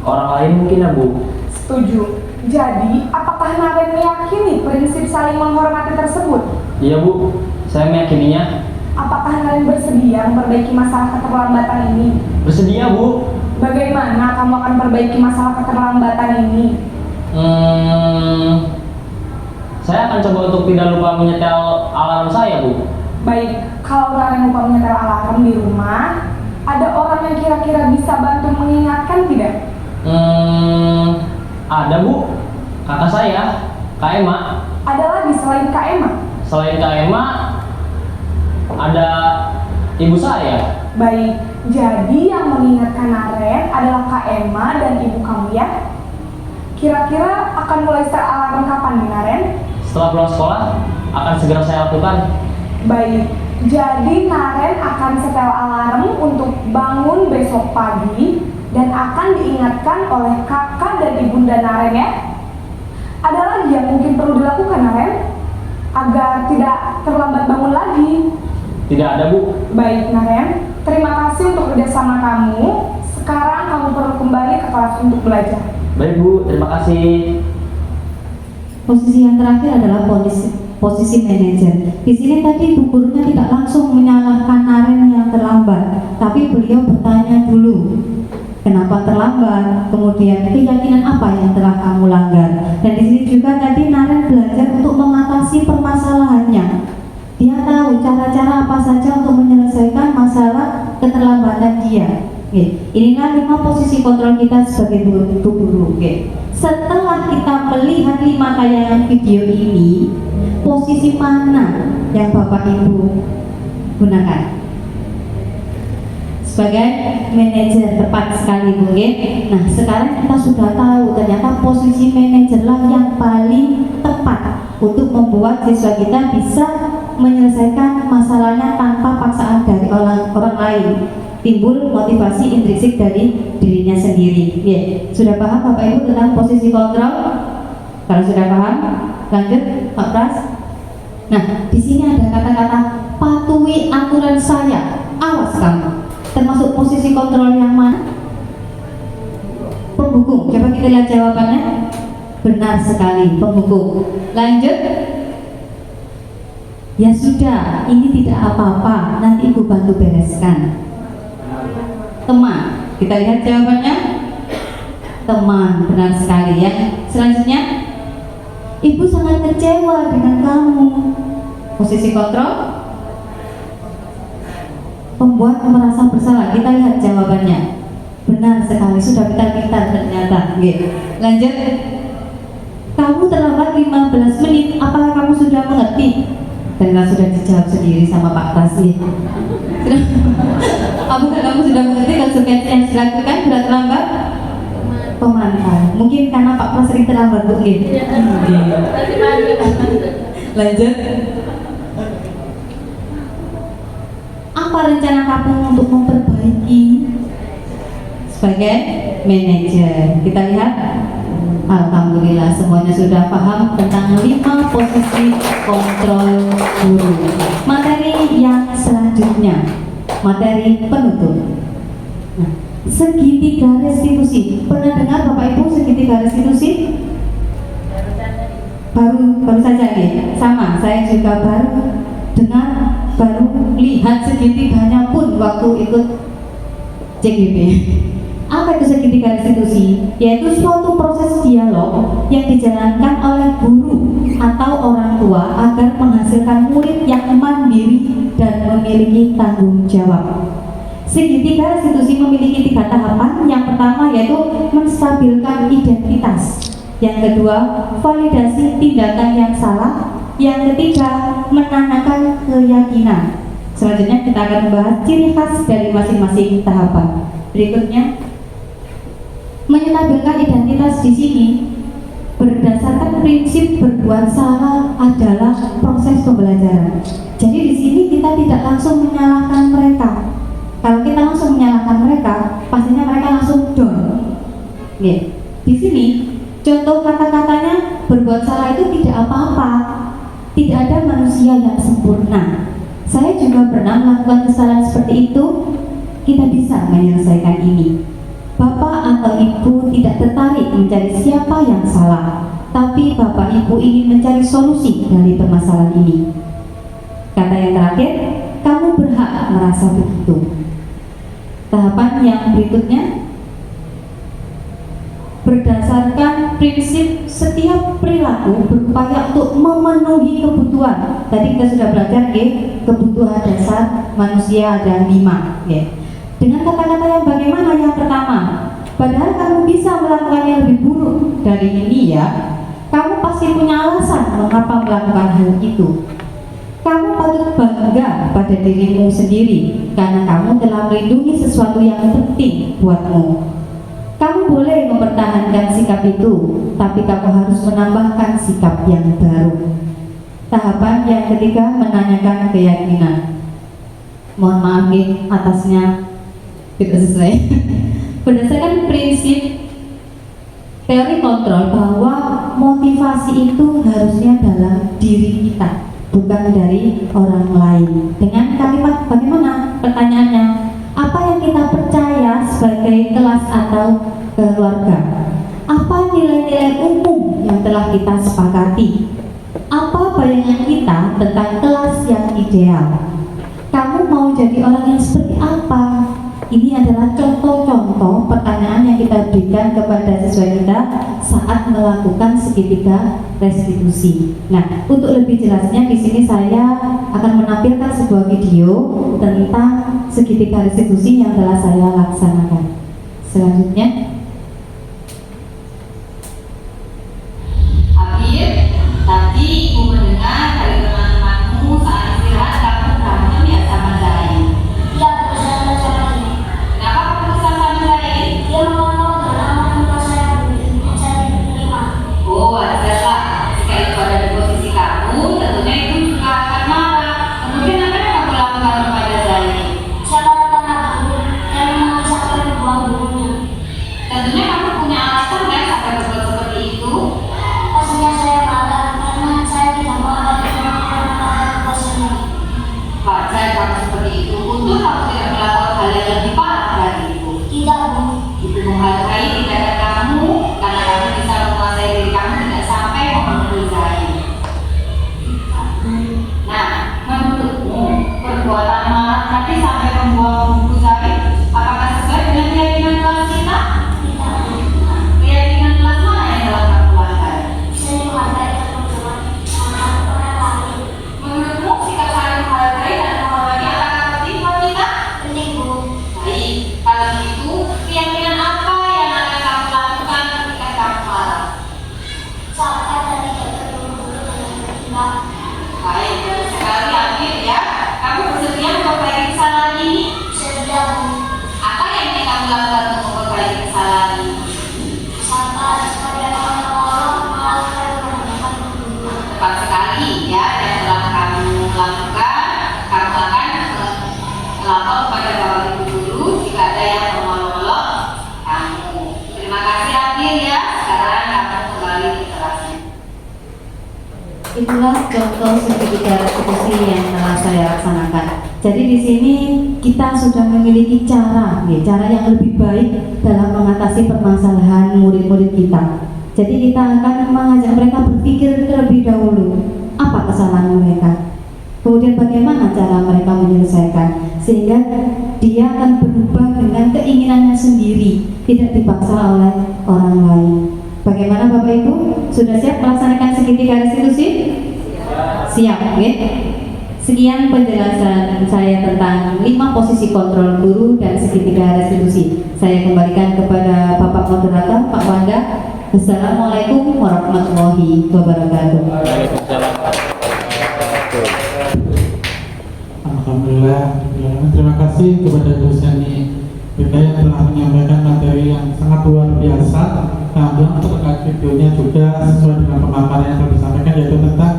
orang lain mungkin ya Bu. Setuju. Jadi, apakah Naren meyakini prinsip saling menghormati tersebut? Iya Bu, saya meyakininya. Apakah Naren bersedia memperbaiki masalah keterlambatan ini? Bersedia Bu. Bagaimana kamu akan perbaiki masalah keterlambatan ini? Saya akan coba untuk tidak lupa menyetel alarm saya Bu. Baik, kalau Naren lupa menyetel alarm di rumah, ada orang yang kira-kira bisa bantu mengingatkan tidak? Ada Bu, kakak saya, Kak Ema. Ada lagi selain Kak Ema? Selain Kak Ema, ada ibu saya. Baik, jadi yang mengingatkan Naren adalah Kak Ema dan ibu kamu ya? Kira-kira akan mulai setel alarm kapan nih Naren? Setelah pulang sekolah, akan segera saya lakukan. Baik, jadi Naren akan setel alarm untuk bangun besok pagi dan akan diingatkan oleh kakak dan ibunda Naren ya. Ada lagi yang mungkin perlu dilakukan Naren agar tidak terlambat bangun lagi? Tidak ada Bu. Baik Naren, terima kasih untuk kerjasama kamu. Sekarang kamu perlu kembali ke kelas untuk belajar. Baik Bu, terima kasih. Posisi yang terakhir adalah posisi manajer. Di sini tadi ibu gurunya tidak langsung menyalahkan Naren yang terlambat, tapi beliau bertanya dulu, kenapa terlambat? Kemudian keyakinan apa yang telah kamu langgar? Dan di sini juga tadi Naren belajar untuk mengatasi permasalahannya. Dia tahu cara-cara apa saja untuk menyelesaikan masalah keterlambatan dia. Inilah 5 posisi kontrol kita sebagai guru. Setelah kita melihat 5 tayangan video ini, posisi mana yang Bapak Ibu gunakan? sebagai manajer, tepat sekali Bu. Nah, sekarang kita sudah tahu ternyata posisi manajer lah yang paling tepat untuk membuat siswa kita bisa menyelesaikan masalahnya tanpa paksaan dari orang lain, timbul motivasi intrinsik dari dirinya sendiri. Sudah paham Bapak Ibu tentang posisi kontrol? Kalau sudah paham, lanjut Pak Pras. Nah, di sini ada kata-kata patuhi aturan saya, awas kamu. Termasuk posisi kontrol yang mana? Penghukum. Coba kita lihat jawabannya. Benar sekali, penghukum. Lanjut. Ya sudah, ini tidak apa-apa, nanti Ibu bantu bereskan. Teman. Kita lihat jawabannya. Teman, benar sekali ya. Selanjutnya, Ibu sangat kecewa dengan kamu. Posisi kontrol. Pembuat merasa bersalah. Kita lihat jawabannya. Benar sekali, sudah pintar-pintar ternyata. Lanjut. Kamu terlambat 15 menit. Apakah kamu sudah mengerti? Ternyata sudah dijawab sendiri sama Pak Tasli. Apakah kamu sudah mengerti konsekuensi yang dilakukan bila terlambat? Pemantau. Mungkin karena Pak Pras sering terlambat Bu. Lanjut. Apa rencana kamu untuk memperbaiki sebagai manajer? Kita lihat. Alhamdulillah semuanya sudah paham tentang 5 posisi kontrol guru. Materi yang selanjutnya, materi penutup. Nah, segitiga restitusi. Pernah dengar Bapak Ibu segitiga restitusi? Baru saja nih. Sama, saya juga baru dengar, baru lihat segitiganya pun waktu ikut CGP. Apa itu segitiga restitusi? Yaitu suatu proses dialog yang dijalankan oleh guru atau orang tua agar menghasilkan murid yang mandiri dan memiliki tanggung jawab. Segitiga restitusi memiliki 3 tahapan. Yang pertama yaitu menstabilkan identitas. Yang kedua, validasi tindakan yang salah. Yang ketiga, menanyakan keyakinan. Selanjutnya kita akan membahas ciri khas dari masing-masing tahapan. Berikutnya, menyetabilkan identitas di sini berdasarkan prinsip berbuat salah adalah proses pembelajaran. Jadi di sini kita tidak langsung menyalahkan mereka. Kalau kita langsung menyalahkan mereka, pastinya mereka langsung down. Di sini contoh kata-katanya berbuat salah itu tidak apa-apa. Tidak ada manusia yang sempurna. Saya juga pernah melakukan kesalahan seperti itu. Kita bisa menyelesaikan ini. Bapak atau Ibu tidak tertarik mencari siapa yang salah, tapi Bapak Ibu ingin mencari solusi dari permasalahan ini. Kata yang terakhir, kamu berhak merasa begitu. Tahapan yang berikutnya, berdasarkan prinsip setiap perilaku berupaya untuk memenuhi kebutuhan. Tadi kita sudah belajar kebutuhan dasar manusia ada 5. Dengan kata-kata yang bagaimana? Yang pertama, padahal kamu bisa melakukan yang lebih buruk dari ini ya. Kamu pasti punya alasan mengapa melakukan hal itu. Kamu patut bangga pada dirimu sendiri karena kamu telah melindungi sesuatu yang penting buatmu. Kamu boleh mempertahankan sikap itu, tapi kamu harus menambahkan sikap yang baru. Tahapan yang ketiga, menanyakan keyakinan. Mohon maaf atasnya tidak sesuai. Berdasarkan prinsip teori kontrol bahwa motivasi itu harusnya dalam diri kita, bukan dari orang lain. Dengan kalimat bagaimana? Pertanyaannya, apa yang kita percaya sebagai kelas atau keluarga? Apa nilai-nilai umum yang telah kita sepakati? Apa bayangan kita tentang kelas yang ideal? Kamu mau jadi orang yang seperti apa? Ini adalah contoh-contoh pertanyaan yang kita berikan kepada siswa kita saat melakukan segitiga restitusi. Nah, untuk lebih jelasnya di sini saya akan menampilkan sebuah video tentang segitiga restitusi yang telah saya laksanakan. Selanjutnya, tadi Ibu mendengar dari teman-temanmu saat istirahat kamu berantem ya sama Zai. Iya, terus saya sama ini. Itulah contoh segitiga restitusi yang telah saya laksanakan. Jadi di sini kita sudah memiliki cara yang lebih baik dalam mengatasi permasalahan murid-murid kita. Jadi kita akan mengajak mereka berpikir terlebih dahulu apa kesalahan mereka, kemudian bagaimana cara mereka menyelesaikan, sehingga dia akan berubah dengan keinginannya sendiri, tidak dipaksa oleh orang lain. Bagaimana Bapak Ibu? Sudah siap melaksanakan segitiga restitusi? Siap, oke? Sekian penjelasan saya tentang 5 posisi kontrol guru dan segitiga restitusi. Saya kembalikan kepada Bapak Moderator, Pak Wanda. Assalamualaikum warahmatullahi wabarakatuh. Alhamdulillah. Terima kasih kepada dosen BK yang telah menyampaikan materi yang sangat luar biasa. Namun terkait videonya juga sesuai dengan pemaparan yang telah disampaikan, yaitu tentang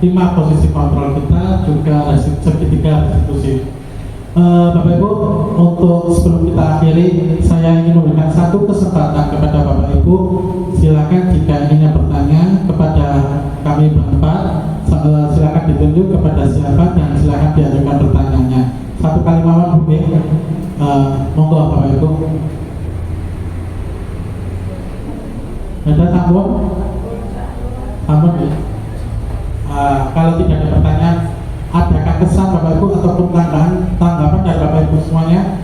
5 posisi kontrol kita, juga segitiga restitusi. Bapak Ibu, untuk sebelum kita akhiri, saya ingin memberikan satu kesempatan kepada Bapak Ibu. Silakan jika ingin bertanya kepada kami berempat, silakan ditunjuk kepada siapa dan silakan diajukan pertanyaannya. Satu kali mawar, Bu. Monggo Bapak Ibu. Ada sambung? Sambung ya? Kalau tidak ada pertanyaan, adakah kesan Bapak Ibu ataupun tanggapan dari Bapak Ibu semuanya?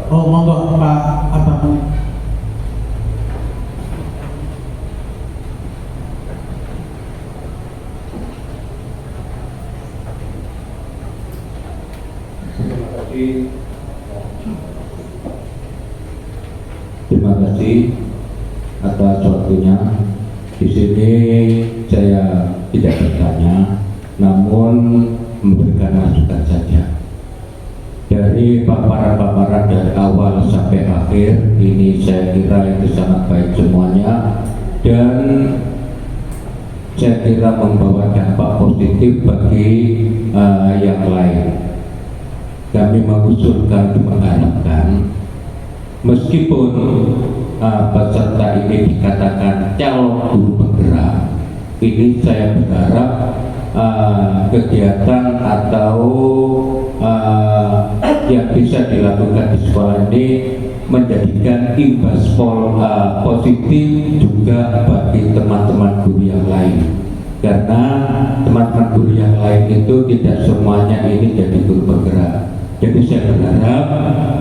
Oh, monggo Pak Abang. Terima kasih atas waktunya. Di sini saya tidak bertanya, namun memberikan masukan saja. Dari paparan-paparan dari awal sampai akhir ini, saya kira itu sangat baik semuanya, dan saya kira membawa dampak positif bagi yang lain. Kami mengusulkan, mengharapkan, meskipun peserta ini dikatakan calon guru penggerak, ini saya berharap kegiatan atau yang bisa dilakukan di sekolah ini menjadikan imbas positif juga bagi teman-teman guru yang lain, karena teman-teman guru yang lain itu tidak semuanya ini jadi guru penggerak. Jadi saya berharap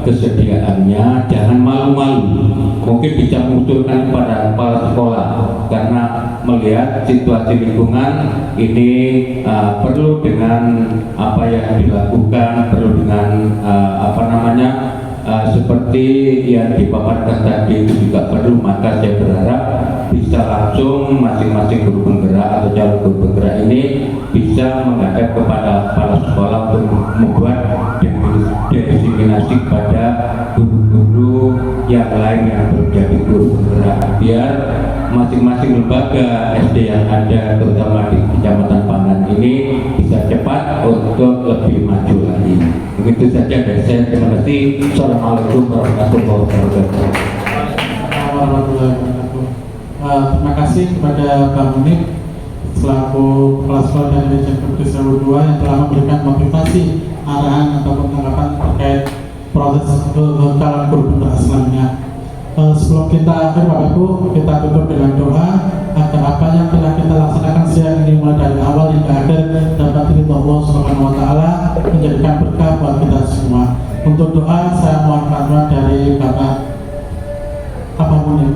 kesediaannya jangan malu-malu, mungkin bisa mengusulkan kepada kepala sekolah, karena melihat situasi lingkungan ini perlu dengan apa yang dilakukan, perlu dengan seperti yang dipaparkan tadi itu juga perlu. Maka saya berharap bisa langsung masing-masing guru penggerak atau calon guru penggerak ini bisa menghadap kepada kepala sekolah untuk membuat diseminasi pada guru-guru yang lain yang menjadi guru penggerak, biar masing-masing lembaga SD yang ada terutama di Kecamatan Pangan ini bisa cepat untuk lebih maju lagi. Begitu saja dari saya. Terima kasih. Assalamualaikum warahmatullahi wabarakatuh. Terima kasih kepada Bang Munib selaku Kepala Sekolah dan Dirjen Keputih Sewu 2 yang telah memberikan motivasi, arahan ataupun tanggapan terkait proses calon guru penggerak selanjutnya. Sebelum kita akhir Bapak Ibu, kita tutup dengan doa agar apa yang telah kita laksanakan siang ini mulai dari awal hingga akhir dapat ridho Allah Subhanahu wa taala, menjadikan berkah buat kita semua. Untuk doa saya mohon bantuan dari Bapak Munib.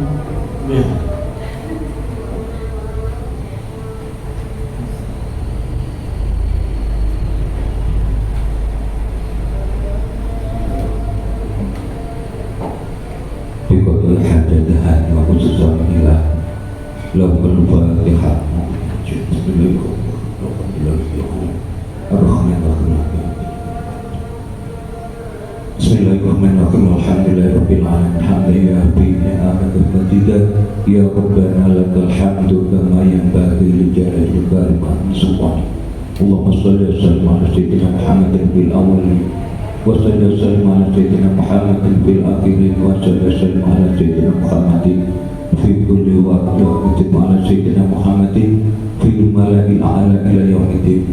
Hadahan wa khususan ila lahul fatihah. Bismillahirrahmanirrahim. Alhamdulillahirabbil alamin. Hamdan ya rabbi ni'amatul matidah. Ya rabbana lakal hamdu kama yanbaghi li jalali karimati subhanahu. Allahumma shalli wa sallim ala sayyidina Muhammadin fil awwalin wa salli wa sallim ala sayyidina Muhammadin fil akhirin wa salli wa sallim ala sayyidina Muhammadin fi kulli waqtin wa sallim ala sayyidina Muhammadin fil mala'il a'la ila yaumiddin.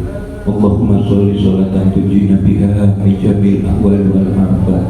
Allahumma sholli sholatan tujina biha min jamil ahwal wal afat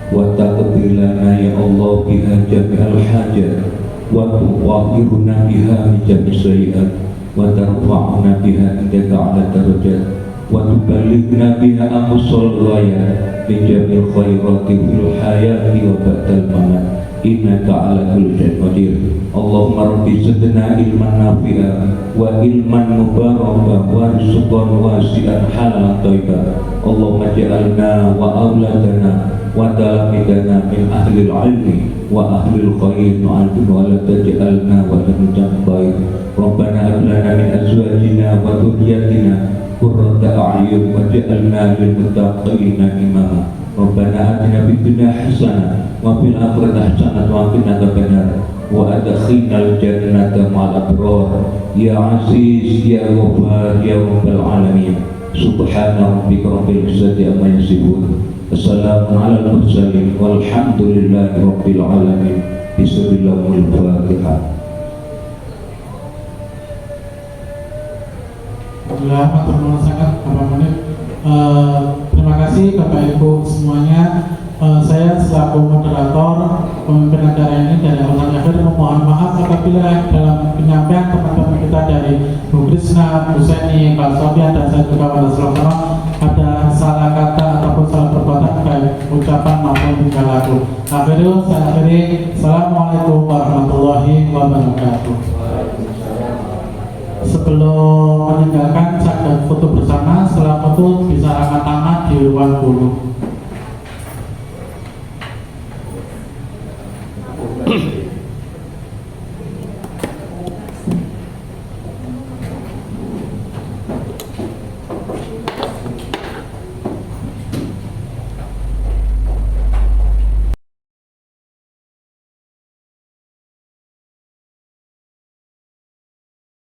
wa taqdir lana ya Allah biha jami'al hajat wa tuwahhiruna biha min jami'is sayyi'at wa tarfa'una biha indaka 'ala darajat wa tuballighna biha aqsal ghayat min jami'il khairati fil hayati wa ba'dal mamat innaka 'ala kulli syai'in qadir. Allahumma rabbi zidna ilman nafi'a wa ilman mubaraka wa rizqan wasi'an halalan thayyiban. Allahumma ja'alna wa auladana wa talamidana min ahli al-'ilmi wa ahli al-khair wa la taj'alna wa la khair. Rabbana hab lana min azwajina wa dhurriyyatina qurrata a'yun waj'alna lil muttaqina imama. Rabbana atina fid dunya hasanah wa fil akhirati hasanah wa qina adzabannar wa adkhilnal jannata ma'al abrar ya aziz ya ghaffar ya rabbal alamin. Subhana rabbika rabbil izzati amma yasifun. Wassalamun alal mursalin walhamdulillahi rabbil alamin. Bismillahil Fatihah. Alhamdulillah, matur nuwun sangat Bapak Munib. Terima kasih Bapak Ibu semuanya. Saya selaku moderator pemimpin acara ini dari awal akhir memohon maaf apabila dalam penyampaian teman-teman kita dari Bu Krisna, Bu Seni, Pak Sofyan dan saya juga pada selama ada salah kata ataupun salah perbuatan baik ucapan maupun tingkah laku. Akhirnya saya akhiri. Assalamualaikum warahmatullahi wabarakatuh. Sebelum meninggalkan saat foto bersama, setelah foto bisa angkat tangan di ruang guru.